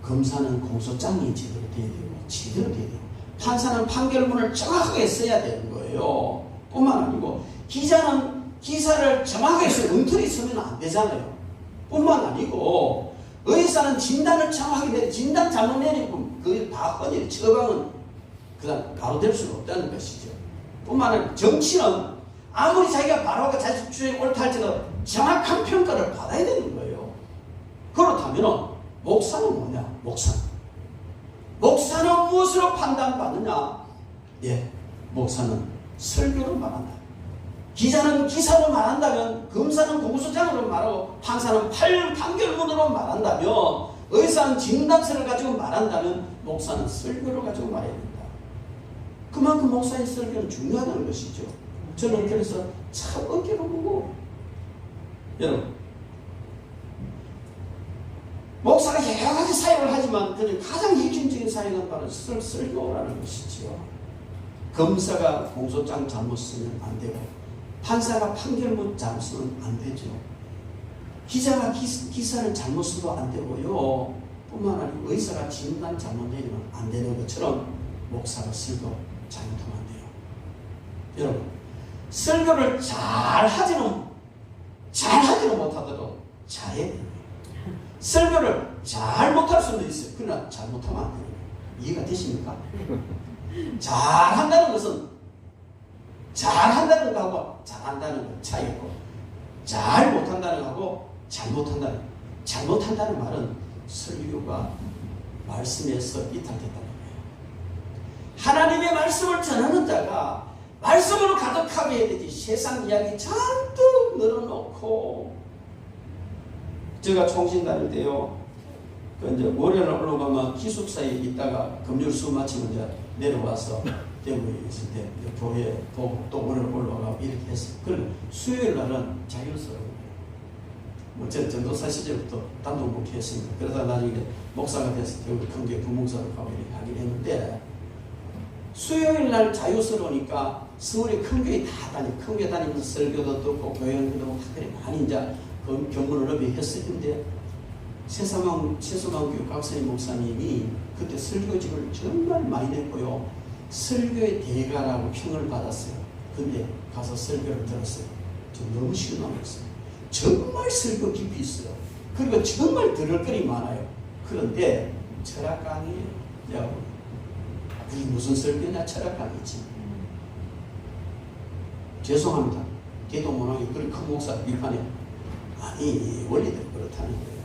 검사는 공소장이 제대로 돼야 되고 판사는 판결문을 정확하게 써야 되는 거예요. 뿐만 아니고 기자는 기사를 정확하게 써야 엉터리 쓰면 안 되잖아요. 뿐만 아니고 의사는 진단을 정확하게 내려 진단 잘못 내리고 그게 다 허니 처방은 그다음 바로 될 수는 없다는 것이죠. 뿐만 아니라 정치는 아무리 자기가 바로하고 자기 주장이 옳다 할지라도 정확한 평가를 받아야 되는 거예요. 그렇다면 목사는 뭐냐? 목사는 무엇으로 판단받느냐? 예, 목사는 설교로 말한다. 기자는 기사로 말한다면, 검사는 공소장으로 말하고, 판사는 판결문으로 말한다면, 의사는 진단서를 가지고 말한다면, 목사는 설교를 가지고 말해야 된다. 그만큼 목사의 설교는 중요하다는 것이죠. 저는 그래서 참 어깨가 무거워. 여러분, 목사가 여러 가지 사역을 하지만 가장 핵심적인 사역은 바로 설교라는 것이죠. 검사가 공소장 잘못 쓰면 안 되고 판사가 판결문 잘못 쓰면 안 되죠. 기자가 기사를 잘못 써도 안 되고요. 뿐만 아니고 의사가 진단 잘못 내리면 안 되는 것처럼 목사가 설교 잘못하면 안 돼요. 여러분, 설교를 잘하지는 못하더라도 잘해야 돼요. 설교를 잘 못할 수도 있어요. 그러나 잘못하면 안 돼요. 이해가 되십니까? 잘한다는 것은 잘한다는 것하고 잘한다는 것 차이고, 잘 못한다는 것하고 잘못한다는 말은 설교가 말씀에서 이탈됐다는 거예요. 하나님의 말씀을 전하는 자가 말씀으로 가득하게 해야 되지. 세상 이야기 잔뜩 늘어놓고. 제가 총신 다닐 때요, 이제 월요일 올라가면 기숙사에 있다가 금요일 수업 마치면 이제 내려와서 대구에 있을 때 교회 또 월요일 올라가고 이렇게 했어요. 그럼 수요일 날은 자율서라고 해요. 뭐 저는 전도사 시절부터 단독 목회했습니다. 그러다 나중에 목사가 돼서 대구 경주에 부목사로 가고 이렇게 하긴 했는데, 수요일 날 자유스러우니까 서울에 큰 교회 다 큰 교회 다니면서 설교도 듣고 교양도 듣고 그래 많이 이제 경문을 업에 했었는데 최소망 교육 박사님 목사님이 그때 설교집을 정말 많이 냈고요. 설교의 대가라고 평을 받았어요. 근데 가서 설교를 들었어요. 저 너무 실망했어요. 정말 설교 깊이 있어요. 그리고 정말 들을 거리 많아요. 그런데 철학 강의예요. 여러분, 그게 무슨 설교냐? 철학 강의지. 죄송합니다. 걔도 못하게 그런 큰 목사 비판해. 아니, 원리대로 그렇다는 거예요.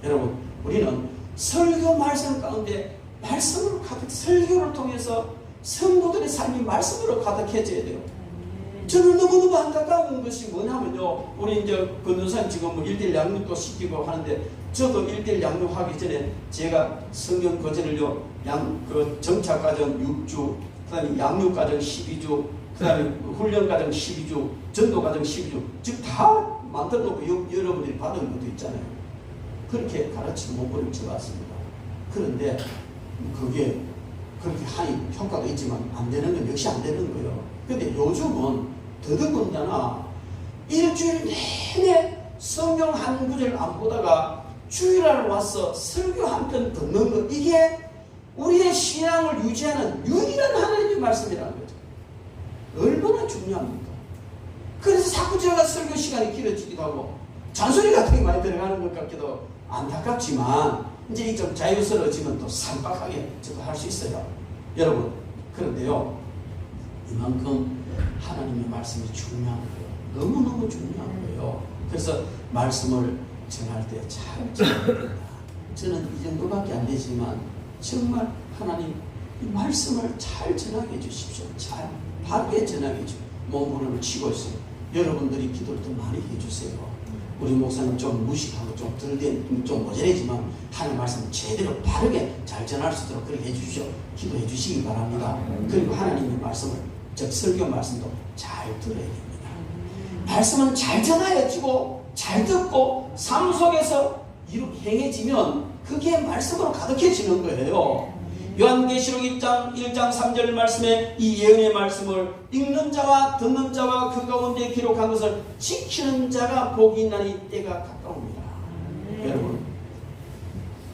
여러분, 우리는 설교 말씀 가운데 말씀으로 가득, 설교를 통해서 성도들의 삶이 말씀으로 가득해져야 돼요. 저는 너무너무 안타까운 것이 뭐냐면요. 우리 이제 권도사님 지금 뭐 1대1 양육도 시키고 하는데, 저도 1대1 양육하기 전에 제가 성경 거제를요, 정착과정 6주, 그 다음에 양육과정 12주, 그 다음에 훈련과정 12주, 전도과정 12주, 즉 다 만들어 놓고 여러분들이 받은 것도 있잖아요. 그렇게 가르치고 목표를 쳐봤습니다. 그런데 그게 그렇게 하니 효과가 있지만 안 되는 건 역시 안 되는 거예요. 근데 요즘은 더더군다나 일주일 내내 성경 한 구절 안 보다가 주일날 와서 설교 한 편 듣는 것, 이게 우리의 신앙을 유지하는 유일한 하나님의 말씀이라는 거죠. 얼마나 중요합니까? 그래서 자꾸 제가 설교 시간이 길어지기도 하고 잔소리 같은 게 많이 들어가는 것 같기도 안타깝지만, 이제 좀 자유스러워지면 또 산박하게 저도 할 수 있어요. 여러분, 그런데요, 이만큼 하나님의 말씀이 중요한 거예요. 너무너무 중요한 거예요. 그래서 말씀을 전할 때 잘 전해야 됩니다. 저는 이 정도밖에 안 되지만 정말 하나님 이 말씀을 잘 전하게 해주십시오. 잘 바르게 전하게 해주십시오. 몸부림을 치고 있어요. 여러분들이 기도를 더 많이 해주세요. 우리 목사님 좀 무식하고 좀 모자라지만 하나님 말씀 제대로 바르게 잘 전할 수 있도록 그렇게 해주십시오. 기도해 주시기 바랍니다. 그리고 하나님의 말씀을, 즉 설교 말씀도 잘 들어야 됩니다. 말씀은 잘 전하여지고 잘 듣고 삶 속에서 이렇게 행해지면 그게 말씀으로 가득해지는 거예요. 요한계시록 1장 3절 말씀에 이 예언의 말씀을 읽는 자와 듣는 자와 그 가운데 기록한 것을 지키는 자가 복이 있나니 때가 가까웁니다. 여러분,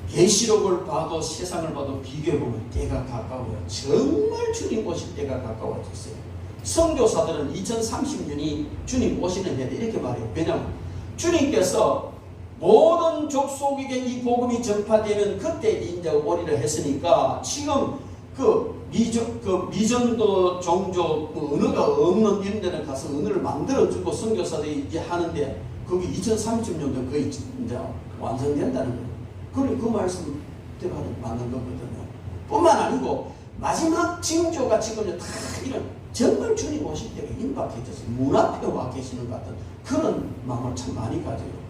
계시록을 봐도 세상을 봐도 비교해보면 때가 가까워요. 정말 주님 오실 때가 가까워졌어요. 선교사들은 2030년이 주님 오시는 해다 이렇게 말해요. 왜냐하면 주님께서 모든 족속에게 이 복음이 전파되면 그때 이제 오리라 했으니까, 지금 미전도 종족 언어가 없는 이런 데는 가서 언어를 만들어주고 선교사들이 이제 하는데, 그게 2030년도 거의 이제 완성된다는 거예요. 그러니 그 말씀 때가 맞는 거거든요. 뿐만 아니고 마지막 징조가 지금 다 이런 정말 주님 오실 때가 임박해져서 문 앞에 와 계시는 것 같은 그런 마음을 참 많이 가져요.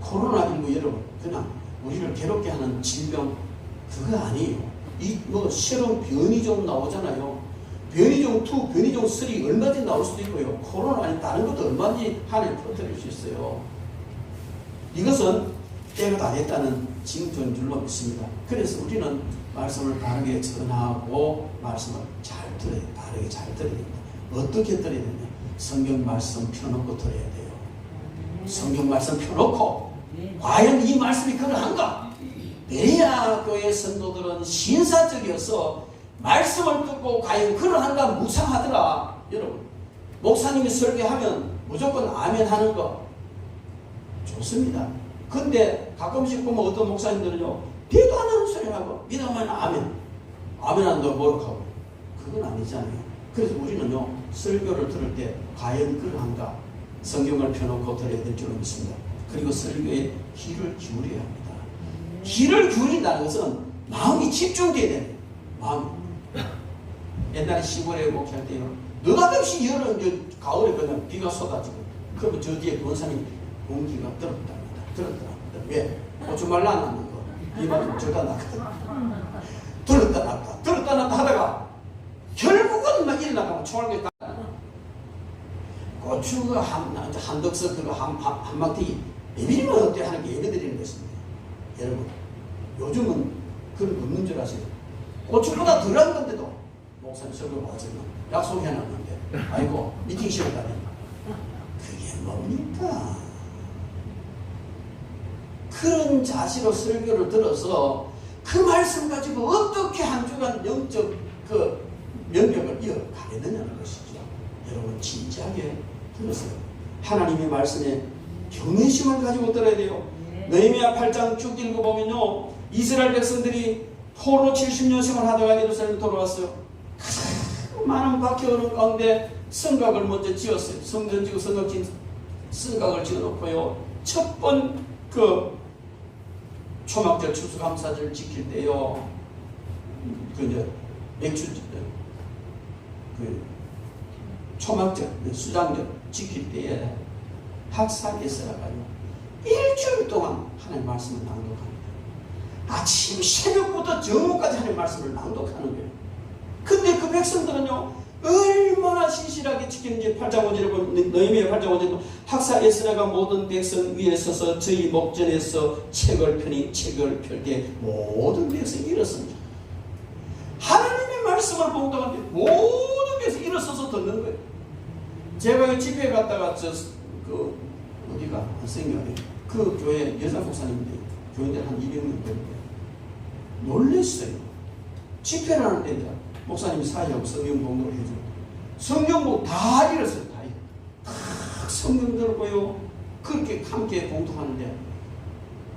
코로나19 여러분, 그냥 우리를 괴롭게 하는 질병 그거 아니에요. 이 뭐 새로운 변이종 나오잖아요. 변이종 2, 변이종 3 얼마든지 나올 수도 있고요. 코로나 아닌 다른 것도 얼마든지 하나님 퍼뜨릴 수 있어요. 이것은 때가 다 됐다는 징조인 줄로 믿습니다. 그래서 우리는 말씀을 바르게 전하고 말씀을 잘 들어야, 바르게 잘 들어야 됩니다. 어떻게 들어야 되냐? 성경 말씀 펴놓고 들어야 돼요. 성경 말씀 펴놓고 과연 이 말씀이 그러한가? 베레아 교회 선도들은 신사적이어서 말씀을 듣고 과연 그러한가 묵상하더라. 여러분, 목사님이 설교하면 무조건 아멘 하는 거 좋습니다. 근데 가끔씩 보면 어떤 목사님들은요, 비도 안 하는 소리 하고 믿어만 아멘, 아멘 한다고 모욕하고, 그건 아니잖아요. 그래서 우리는요, 설교를 들을 때 과연 그러한가 성경을 펴놓고 들어야 될 줄 믿습니다. 그리고 설교에 귀를 기울여야 합니다. 귀를 기울인다는 것은 마음이 집중돼야 돼요. 마음. 옛날에 시골에 목회할 때요, 느닷없이 여름 가을에 그냥 비가 쏟아지고, 그러면 저 뒤에 권사님 공기가 들었다 왜? 고추 말라놨는 거 이 말은 저다 놨거든. 들었다 놨다 하다가 결국은 막 일어나가면 총알게 딱 고추가 한 덕석 그거 한 망태기 예비리면 어때 하는 게 예배 드리는 것입니다. 여러분, 요즘은 그런 거 없는 줄 아세요? 고추보다 덜한 건데도 목사님 설교 와서는 약속해놨는데 아이고 미팅 시간다니 그게 뭡니까? 그런 자세로 설교를 들어서 그 말씀 가지고 어떻게 한 주간 영적 그 명령을 이어가겠느냐는 것이죠. 여러분 진지하게 들으세요. 하나님의 말씀에 경외심을 가지고 들어야 돼요. 느헤미야 8장 쭉 읽어보면요, 이스라엘 백성들이 포로 70년 생활하다가 예루살렘 돌아왔어요. 많은 박해 어려운 가운데 성곽을 먼저 지었어요. 성전 지고 성곽을 지어놓고요, 첫 번 그 초막절 추수감사절 지킬 때요, 초막절 수장절 지킬 때에 학사에서라가요 일주일 동안 하나님 말씀을 낭독합니다. 아침 새벽부터 저녁까지 하나님 말씀을 낭독하는 거예요. 근데 그 백성들은요, 얼마나 신실하게 지키는지 8장 5절에 보면, 느헤미야 8장 5절에 보면, 학사 에스라가 모든 백성 위에 서서 저희 목전에서 책을 펴니 책을 펼 때 모든 백성이 일었습니다. 하나님의 말씀을 봉독할 때 모든 백성이 일어서서 듣는 거예요. 제가 집회에 갔다가 어디가 생각해, 그 교회 여자 목사님인데 교인들 한 200명 되는데 놀랬어요. 집회를 하는데 목사님이 사회하고 성경 봉독을 해주고 성경 다 읽었어요. 다 성경 들고요, 그렇게 함께 봉독하는데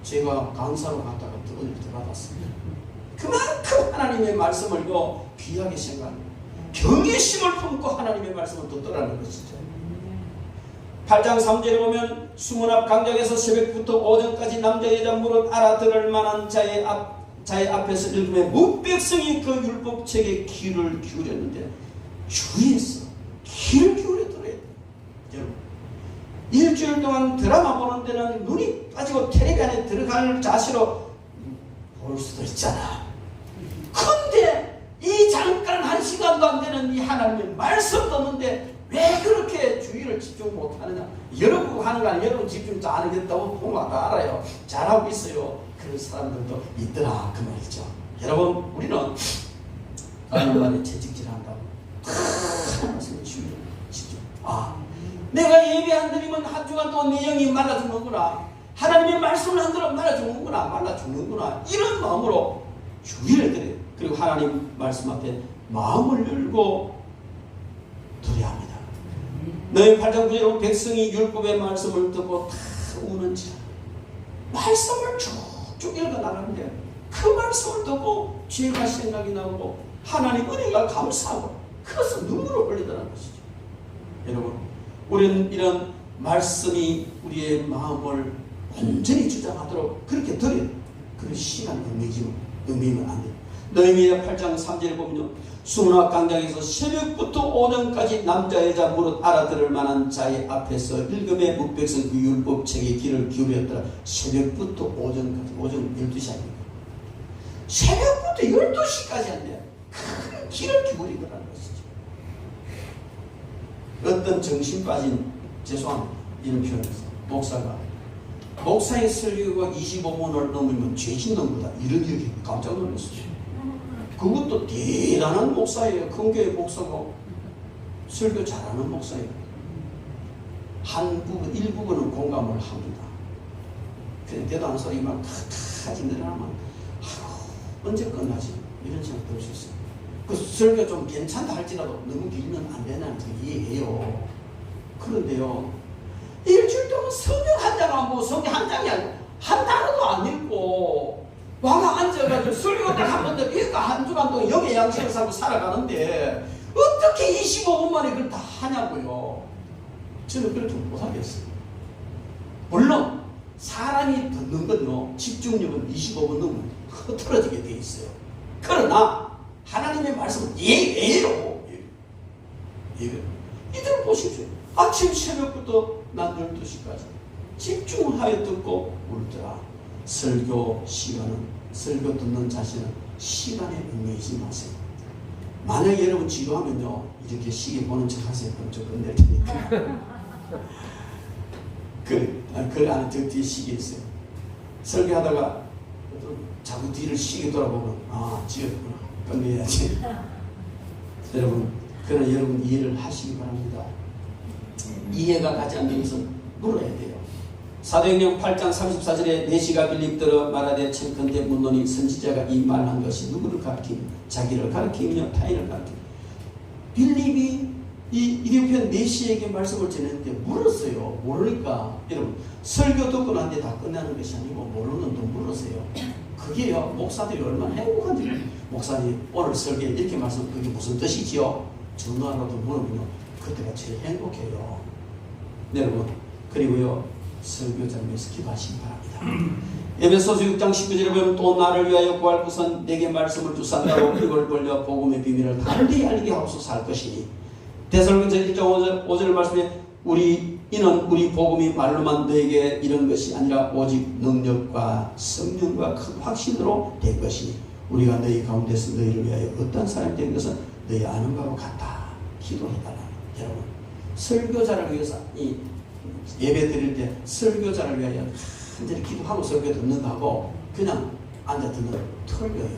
제가 강사로 갔다가 은혜를 받았습니다. 그만큼 하나님의 말씀을 귀하게 생각합니다. 경외심을 품고 하나님의 말씀을 듣더라는 것이죠. 8장 3절에 보면, 수문 앞 광장에서 새벽부터 오전까지 남자 여자 무릇 알아들을 만한 자의 앞에서 읽으며 뭇백성이 그 율법책에 귀를 기울였는데, 주의해서 귀를 기울여 들어야 돼요. 여러분, 일주일 동안 드라마 보는 데는 눈이 빠지고 텔레비 안에 들어갈 자세로 볼 수도 있잖아. 근데 이 잠깐 1시간도 안 되는 이 하나님의 말씀 듣는데 왜 그렇게 주의를 집중 못하느냐? 여러분 하는 거 아니에요. 여러분 집중 잘 안 하겠다고 보면 다 알아요. 잘하고 있어요. 그런 사람들도 있더라, 그 말이죠. 여러분, 우리는 하나님 말에 채찍질한다고 말씀에 주의를 집중. 내가 예배 안 드리면 한 주간 동안 내 영이 말라 죽는구나, 하나님의 말씀을 안 들으면 말라 죽는구나, 말라 죽는구나, 이런 마음으로 주의를 드려요. 그리고 하나님 말씀 앞에 마음을 열고 드려야 합니다. 너희 8장 9절에 백성이 율법의 말씀을 듣고 다 우는지라. 말씀을 쭉쭉 읽어나가는데 그 말씀을 듣고 죄가 생각이 나고 하나님 은혜가 감사하고 그것은 눈물을 흘리더라는 것이죠. 여러분, 우리는 이런 말씀이 우리의 마음을 온전히 주장하도록 그렇게 드려요. 그런 시간 의미면 안 돼요. 느헤미야 8장 3절에 보면요, 수문 앞 광장에서 새벽부터 오전까지 남자 여자 무릇 알아들을 만한 자의 앞에서 읽음의 묵백성 그 율법책에 귀를 기울였더라. 새벽부터 오전까지, 오전 12시 아닙니까? 새벽부터 12시까지 한대. 큰 귀를 기울이더라는 것이죠. 어떤 정신 빠진, 죄송합니다, 이런 표현에서 목사의 설교가 25분을 넘으면 죄진 놈보다 이런 얘기 깜짝 놀랐어요. 그것도 대단한 목사예요. 큰 교회 목사고 설교 잘하는 목사예요. 일부분은 공감을 합니다. 그냥 대단한 소리만 탁탁하지 늘어나면 언제 끝나지? 이런 생각 들 수 있어요. 그 설교 좀 괜찮다 할지라도 너무 길면 안 되나는 이해해요. 그런데요, 일주일 동안 성경 한 장 안 보고 성경 한 장이 아니고 한 단어도 안 읽고 와가 앉아가지고 설교 딱 한 번 더 읽고 한 주간 동안 영의 양식을 사고 살아가는데 어떻게 25분 만에 그걸 다 하냐고요. 저는 그렇게 못하겠어요. 물론 사람이 듣는 건요, 집중력은 25분 넘으면 흐트러지게 돼 있어요. 그러나 하나님의 말씀은 예외예요. 이들 보십시오. 아침 새벽부터 낮 12시까지 집중하여 듣고 울더라. 설교 듣는 자신은 시간에 얽매이지 마세요. 만약에 여러분 지루하면요, 이렇게 시계 보는 척 하세요. 그럼 저 끝낼 테니까. 그 안에 저 뒤에 시계 있어요. 설교하다가 자꾸 뒤를 시계 돌아보면 지었구나, 끝내야지. 그러나 여러분 이해를 하시기 바랍니다. 이해가 가지 않는 것은 물어야 돼요. 사도행전 8장 34절에 내시가 빌립들어 말하되 청컨대 문론이 선지자가 이 말한 것이 누구를 가르치며 자기를 가르치며 타인을 가르치며 빌립이 이 이디오피아 내시에게 말씀을 전했는데 물었어요. 모르니까 여러분 설교 듣고 난 뒤에 다 끝나는 것이 아니고 모르는 돈 물었어요. 그게요 목사들이 얼마나 행복한지. 목사님 오늘 설교에 이렇게 말씀 그게 무슨 뜻이지요? 전화라도 물으면요 그때가 제일 행복해요. 네, 여러분 그리고요 설교자님께서 기도하시기 바랍니다. 에베소서 6장 19절에 보면 또 나를 위하여 구할 것은 내게 말씀을 주산다고 이걸 벌려 복음의 비밀을 달리 알게 하옵소서 할 것이니 데살로니가서 1장 5절 말씀에 이는 우리 복음이 말로만 너에게 이런 것이 아니라 오직 능력과 성령과 큰 확신으로 된 것이니 우리가 너희 가운데서 너희를 위하여 어떤 사람이 된 것은 너희 아는 바로 같다. 기도해달라. 여러분 설교자를 위해서 이 예배 드릴 때 설교자를 위하여 간절히 기도하고 설교 듣는 거하고 그냥 앉아 듣는 거 틀려요.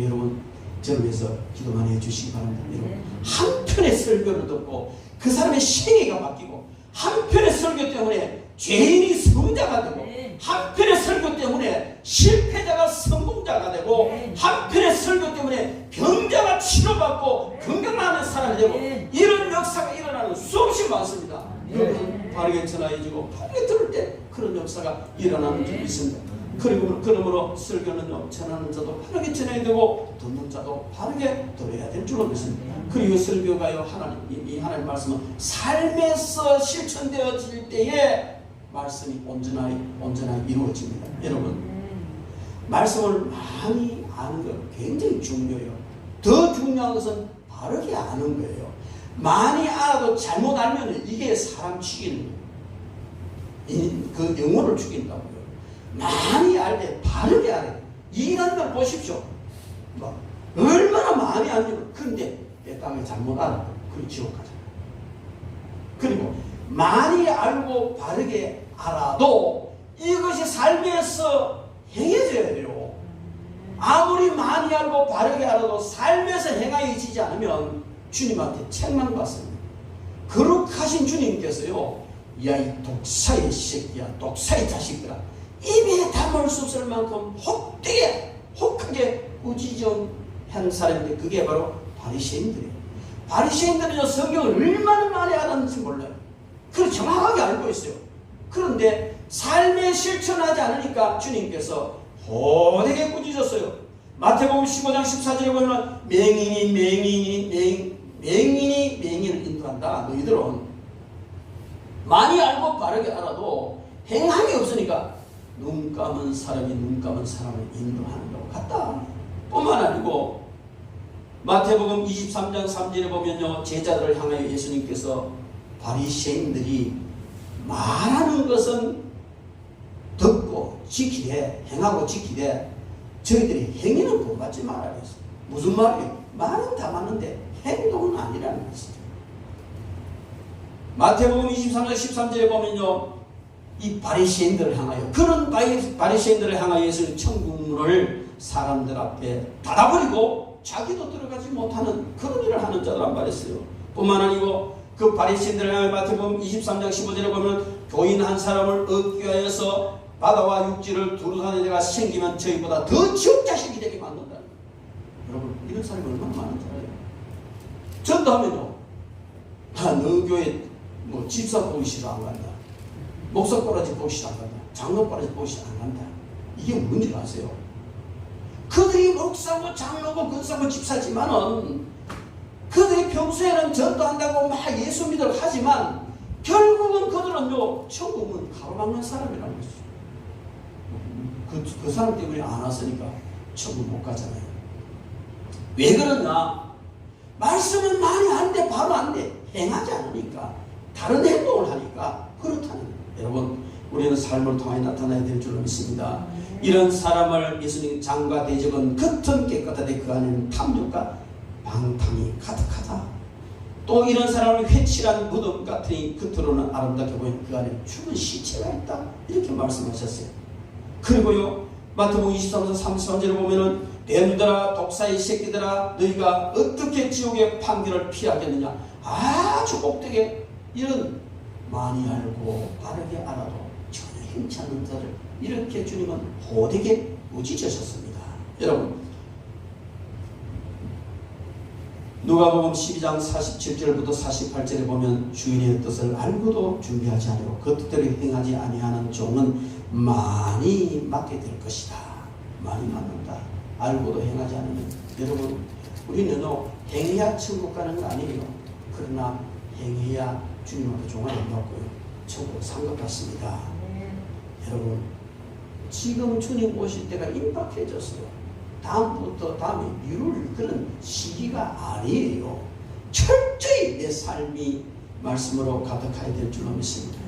여러분 저를 위해서 기도 많이 해주시기 바랍니다. 여러분 한편의 설교를 듣고 그 사람의 생애가 바뀌고 한편의 설교 때문에 죄인이 성자가 되고 한편의 설교 때문에 실패자가 성공자가 되고 한편의 설교 때문에 병자가 치료받고 건강하는 사람이 되고 이런 역사가 일어나는 수없이 많습니다. 여러분 바르게 전화해주고 바르게 들을 때 그런 역사가 일어나는 줄이 있습니다. 그러므로 설교는 전하는 자도 바르게 전해야 되고 듣는 자도 바르게 들어야 될 줄로 믿습니다. 그리고 설교가요 이 하나님 말씀은 삶에서 실천되어질 때에 말씀이 온전하게 이루어집니다. 여러분 말씀을 많이 아는 것 굉장히 중요해요. 더 중요한 것은 바르게 아는 거예요. 많이 알아도 잘못 알면 이게 사람 죽이는 거예요. 그 영혼을 죽인다고요. 많이 알되 바르게 알아요. 이라는 걸 보십시오. 얼마나 많이 알면 근데 내 땅에 잘못 알아요. 그리고 지옥 가잖아요. 그리고 많이 알고 바르게 알아도 이것이 삶에서 행해져야 돼요. 아무리 많이 알고 바르게 알아도 삶에서 행하여지지 않으면 주님한테 책망 받습니다. 거룩하신 주님께서요 야 이 독사의 새끼야 독사의 자식들아 입에 담을 수 없을 만큼 혹하게 꾸짖은 사람인데 그게 바로 바리새인들이에요. 바리새인들은요 성경을 얼마나 많이 알았는지 몰라요. 그걸 정확하게 알고 있어요. 그런데 삶에 실천하지 않으니까 주님께서 호되게 꾸짖었어요. 마태복음 15장 14절에 보면 맹인이 맹인을 인도한다. 너희들은 많이 알고 바르게 알아도 행함이 없으니까 눈 감은 사람이 눈 감은 사람을 인도하는 것 같다. 뿐만 아니고 마태복음 23장 3절에 보면요 제자들을 향하여 예수님께서 바리새인들이 말하는 것은 듣고 지키되 행하고 지키되 저희들이 행위는 본받지 말아야 했어요. 무슨 말이에요? 말은 다 맞는데 행동은 아니라는 것이죠. 마태복음 23장 13절에 보면요 이 바리새인들을 향하여 그런 바리새인들을 향하여 예수님 천국문을 사람들 앞에 닫아버리고 자기도 들어가지 못하는 그런 일을 하는 자들란 말했어요. 뿐만 아니고 그 바리새인들을 향하여 마태복음 23장 15절에 보면 교인 한 사람을 얻기 위하여서 바다와 육지를 두루다니는 데가 생기면 저희보다 더 지옥 자식이 되게 만든다. 여러분 이런 사람이 얼마나 많은 줄 알아요? 전도하면요 너 교회 뭐 집사 보기 싫어 안 간다. 목사 꼬라지 보기 싫어 안 간다. 장로 꼬라지 보기 싫어 안 간다. 이게 뭔지 아세요? 그들이 목사고 장로고 권사고 집사지만은 그들이 평소에는 전도한다고 막 예수 믿으러 하지만 결국은 그들은요 천국은 가로막는 사람이라는 거죠. 그 사람 때문에 안 왔으니까 천국 못 가잖아요. 왜 그러냐? 말씀은 많이 하는데 바로 안 돼. 행하지 않으니까 다른 행동을 하니까 그렇다는 거예요. 여러분 우리는 삶을 통해 나타나야 될 줄로 믿습니다. 이런 사람을 예수님 장과 대적은 겉은 깨끗하되 그 안에는 탐욕과 방탕이 가득하다. 또 이런 사람을 회칠한 무덤 같으니 겉으로는 아름답게 보이는 그 안에 죽은 시체가 있다. 이렇게 말씀하셨어요. 그리고요 마태복음 23장 33절에 보면은 뱀들아 독사의 새끼들아 너희가 어떻게 지옥의 판결을 피하겠느냐. 아주 복되게 이런 많이 알고 바르게 알아도 편치 않는 자를 이렇게 주님은 호되게 꾸짖으셨습니다. 여러분, 누가복음 12장 47절부터 48절에 보면 주인의 뜻을 알고도 준비하지 않고 그 뜻대로 행하지 아니하는 종은 많이 맞게 될 것이다. 많이 맞는다. 알고도 행하지 않으면. 여러분, 우리는요 행해야 천국 가는 거 아니에요. 그러나 행해야 주님 앞에 종을 안 받고요 천국 산 것 같습니다. 여러분, 지금 주님 오실 때가 임박해졌어요. 다음부터 다음에 미룰 그런 시기가 아니에요. 철저히 내 삶이 말씀으로 가득해야 될 줄로 믿습니다.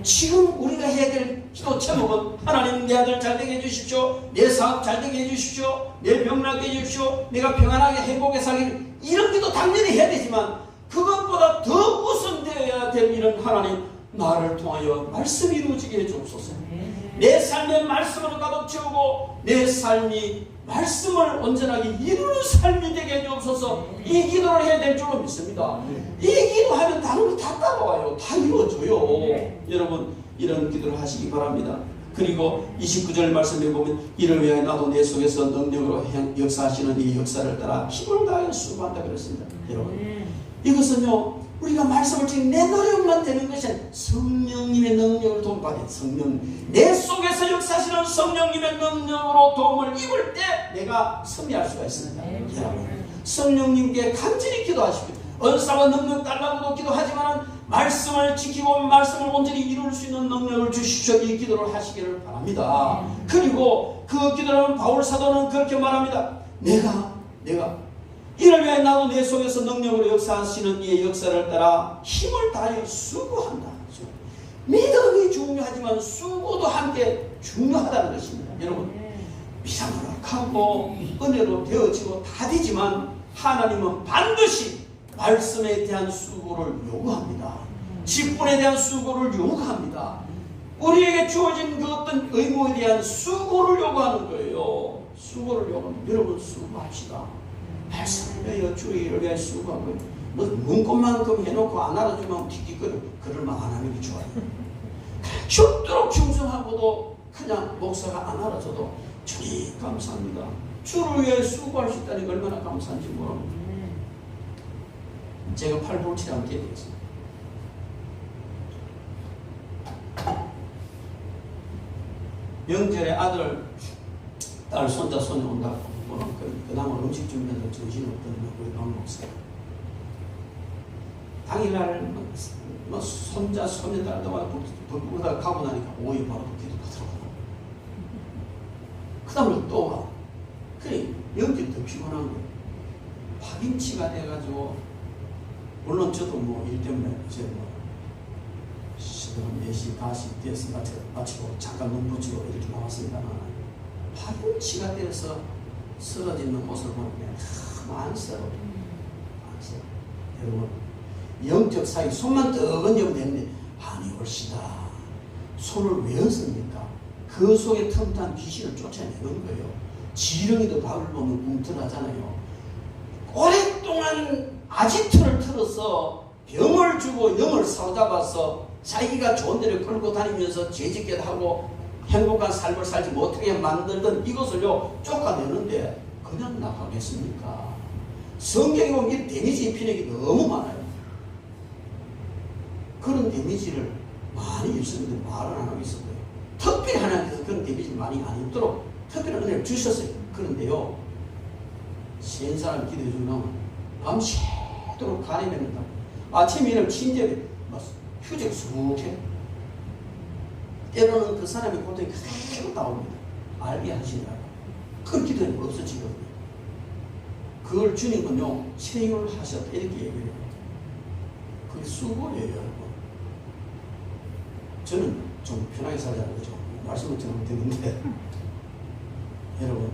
지금 우리가 해야 될 기도 제목은 하나님 내 아들 잘되게 해주십시오. 내 사업 잘되게 해주십시오. 내 병 낫게 해주십시오. 내가 평안하게 행복하게 살기를. 이런 기도 당연히 해야 되지만 그것보다 더 우선되어야 될 일은 하나님 나를 통하여 말씀이 이루어지게 해주옵소서. 내 삶의 말씀으로 가득 채우고 내 삶이 말씀을 온전하게 이루는 삶이 되게 해주옵소서. 이 기도를 해야 될 줄로 믿습니다. 이 기도하면 다른 거 다 따라와요. 다 이루어져요. 여러분, 이런 기도를 하시기 바랍니다. 그리고 29절 말씀에 보면 이를 위하여 나도 내 속에서 능력으로 역사하시는 이 역사를 따라 힘을 다하여 수고한다 그랬습니다. 여러분, 이것은요 우리가 말씀을 지금 내 노력만 되는 것이 아니라 성령님의 능력을 도움받은 성령, 내 속에서 역사하시는 성령님의 능력으로 도움을 입을 때 내가 승리할 수가 있습니다. 여러분, 성령님께 간절히 기도하십시오. 은사와 능력 달라고도 기도하지만 말씀을 지키고 말씀을 온전히 이룰 수 있는 능력을 주십시오. 이 기도를 하시기를 바랍니다. 그리고 그 기도를 하면 바울 사도는 그렇게 말합니다. 내가 이를 위하여 나도 내 속에서 능력으로 역사하시는 이의 역사를 따라 힘을 다하여 수고한다. 믿음이 중요하지만 수고도 함께 중요하다는 것입니다. 여러분, 믿음으로 하고 은혜로 되어지고 다 되지만 하나님은 반드시 말씀에 대한 수고를 요구합니다. 직분에 대한 수고를 요구합니다. 우리에게 주어진 그 어떤 의무에 대한 수고를 요구하는 거예요. 수고를 요구합니다. 여러분, 수고합시다. 말씀을 위하여 주의 일을 위하여 수고하고 뭐 문것만큼 해놓고 안 알아주면 틱틱거려. 그럴만 하나님이 좋아요. 죽도록 충성하고도 그냥 목사가 안 알아줘도 주님 감사합니다. 주를 위해 수고할 수 있다니 얼마나 감사한지 모릅니다. 제가 팔불치를 함께 되겠습니다. 명절에 아들, 딸, 손자, 손녀 온다고 그나마 음식 준비해서 정신없던 우리 박 목사. 당일날 뭐 손자, 손녀, 딸 부부다 가고 나니까 오이 바로 기도가 들어가고. 그 다음에 또 와. 그래, 명절 더 피곤한 거예요. 파김치가 돼가지고 물론 저도 뭐 일 때문에 이제 뭐 4시, 5시 돼서 마치고 잠깐 눈 붙이고 이렇게 나왔습니다만 파김치가 돼서 쓰러지는 모습을 보니까 너무 안쓰러워요. 여러분, 영적 사이 손만 떡 얹으면 되는데 아니 옳시다. 손을 왜 얹습니까? 그 속에 틈탄 귀신을 쫓아내는 거예요. 지렁이도 밥을 보면 꿈틀하잖아요. 오랫동안 아지트를 틀어서 병을 주고 영을 사로잡아서 자기가 좋은 데를 끌고 다니면서 죄짓게 하고 행복한 삶을 살지 못하게 만들던 이것을요 쫓아내는데 그냥 나가겠습니까? 성경에 보면 이 데미지 입히는 게 너무 많아요. 그런 데미지를 많이 입었는데 말은 안 하고 있었어요. 특별히 하나님께서 그런 데미지를 많이 안 입도록 특별한 은혜를 주셨어요. 그런데요 센 사람 기도해 주면 밤새도록 가려냅니다. 아침에 일어나면 친절히 휴지를 쑥 해. 때로는 그 사람의 고통이 그대로 나옵니다. 알게 하시느라고. 그런 기도는 없어지거든요. 그걸 주님은요 체육을 하셨다 이렇게 얘기해요. 그게 수고예요. 여러분. 저는 좀 편하게 살자는 거죠. 말씀을 들으면 되는데 여러분,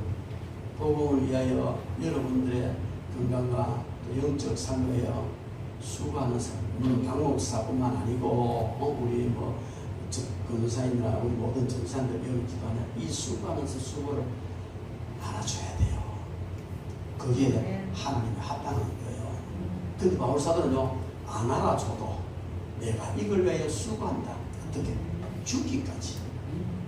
복음을 위하여 여러분들의 건강과 또 영적 삶에요 수고하는 사람, 물론 박목사뿐만 아니고 우리 뭐 근사님이나 우리 모든 전사님들 여기 기도하는 이 수고하는 수고를 알아줘야 돼요. 그게 하나님의 합당한 거예요. 근데 바울사도는요 안 알아줘도 내가 이걸 위하여 수고한다. 어떻게? 죽기까지.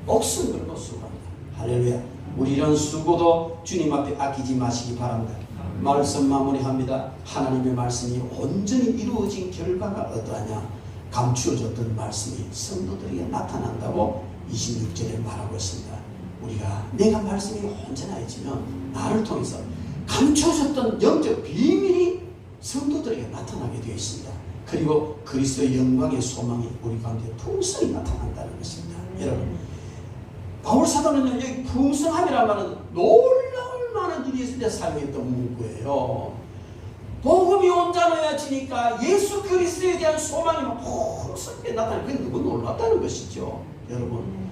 목숨 걸고 수고합니다. 할렐루야. 우리 이런 수고도 주님 앞에 아끼지 마시기 바랍니다. 말씀 마무리합니다. 하나님의 말씀이 온전히 이루어진 결과가 어떠하냐? 감추어졌던 말씀이 성도들에게 나타난다고 26절에 말하고 있습니다. 우리가 내가 말씀이 온전해지면 나를 통해서 감추어졌던 영적 비밀이 성도들에게 나타나게 되어 있습니다. 그리고 그리스도의 영광의 소망이 우리 가운데 풍성히 나타난다는 것입니다. 여러분, 바울 사도는요, 여기 풍성함이라는 말은 놀라울 만한 일이 있을 때 사용했던 문구예요. 복음이 온전해지니까 예수 그리스도에 대한 소망이 막 풍성하게 나타나는, 그게 너무 놀랍다는 것이죠. 여러분,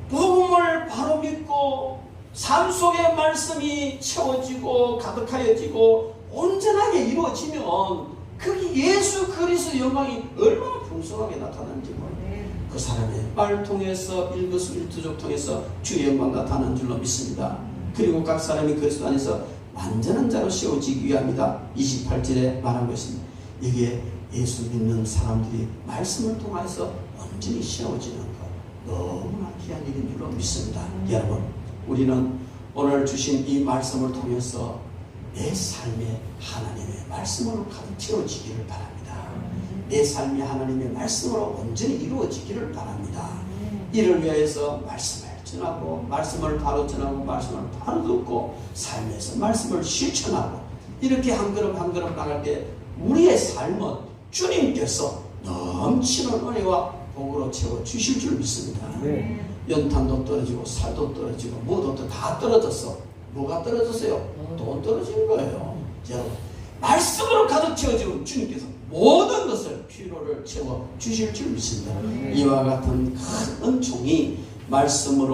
복음을 바로 믿고 삶 속의 말씀이 채워지고 가득하여지고 온전하게 이루어지면 그게 예수 그리스도의 영광이 얼마나 풍성하게 나타나는지 몰라요. 그 사람의 말 통해서 일거수일투족 통해서 주의 영광 나타나는 줄로 믿습니다. 그리고 각 사람이 그리스도 안에서 완전한 자로 세워지기 위함이다. 28절에 말한 것입니다. 여기에 예수 믿는 사람들이 말씀을 통해서 완전히 세워지는 것, 너무나 귀한 일인 줄로 믿습니다. 여러분, 우리는 오늘 주신 이 말씀을 통해서 내 삶에 하나님의 말씀으로 가득 채워지기를 바랍니다. 내 삶이 하나님의 말씀으로 온전히 이루어지기를 바랍니다. 이를 위해서 말씀을 전하고, 말씀을 바로 전하고, 말씀을 바로 듣고, 삶에서 말씀을 실천하고, 이렇게 한 걸음 한 걸음 나갈 때 우리의 삶은 주님께서 넘치는 은혜와 복으로 채워 주실 줄 믿습니다. 연탄도 떨어지고 살도 떨어지고 뭐도 다 떨어졌어. 뭐가 떨어졌어요? 돈 떨어진 거예요. 여러분, 말씀으로 가득 채워지면 주님께서 모든 것을 필요를 채워 주실 줄 믿습니다. 이와 같은 큰 은총이 말씀을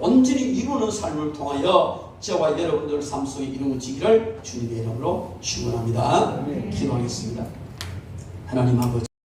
온전히 이루는 삶을 통하여 저와 여러분들 삶 속에 이루어지기를 주님의 이름으로 축원합니다. 기도하겠습니다. 하나님 아버지,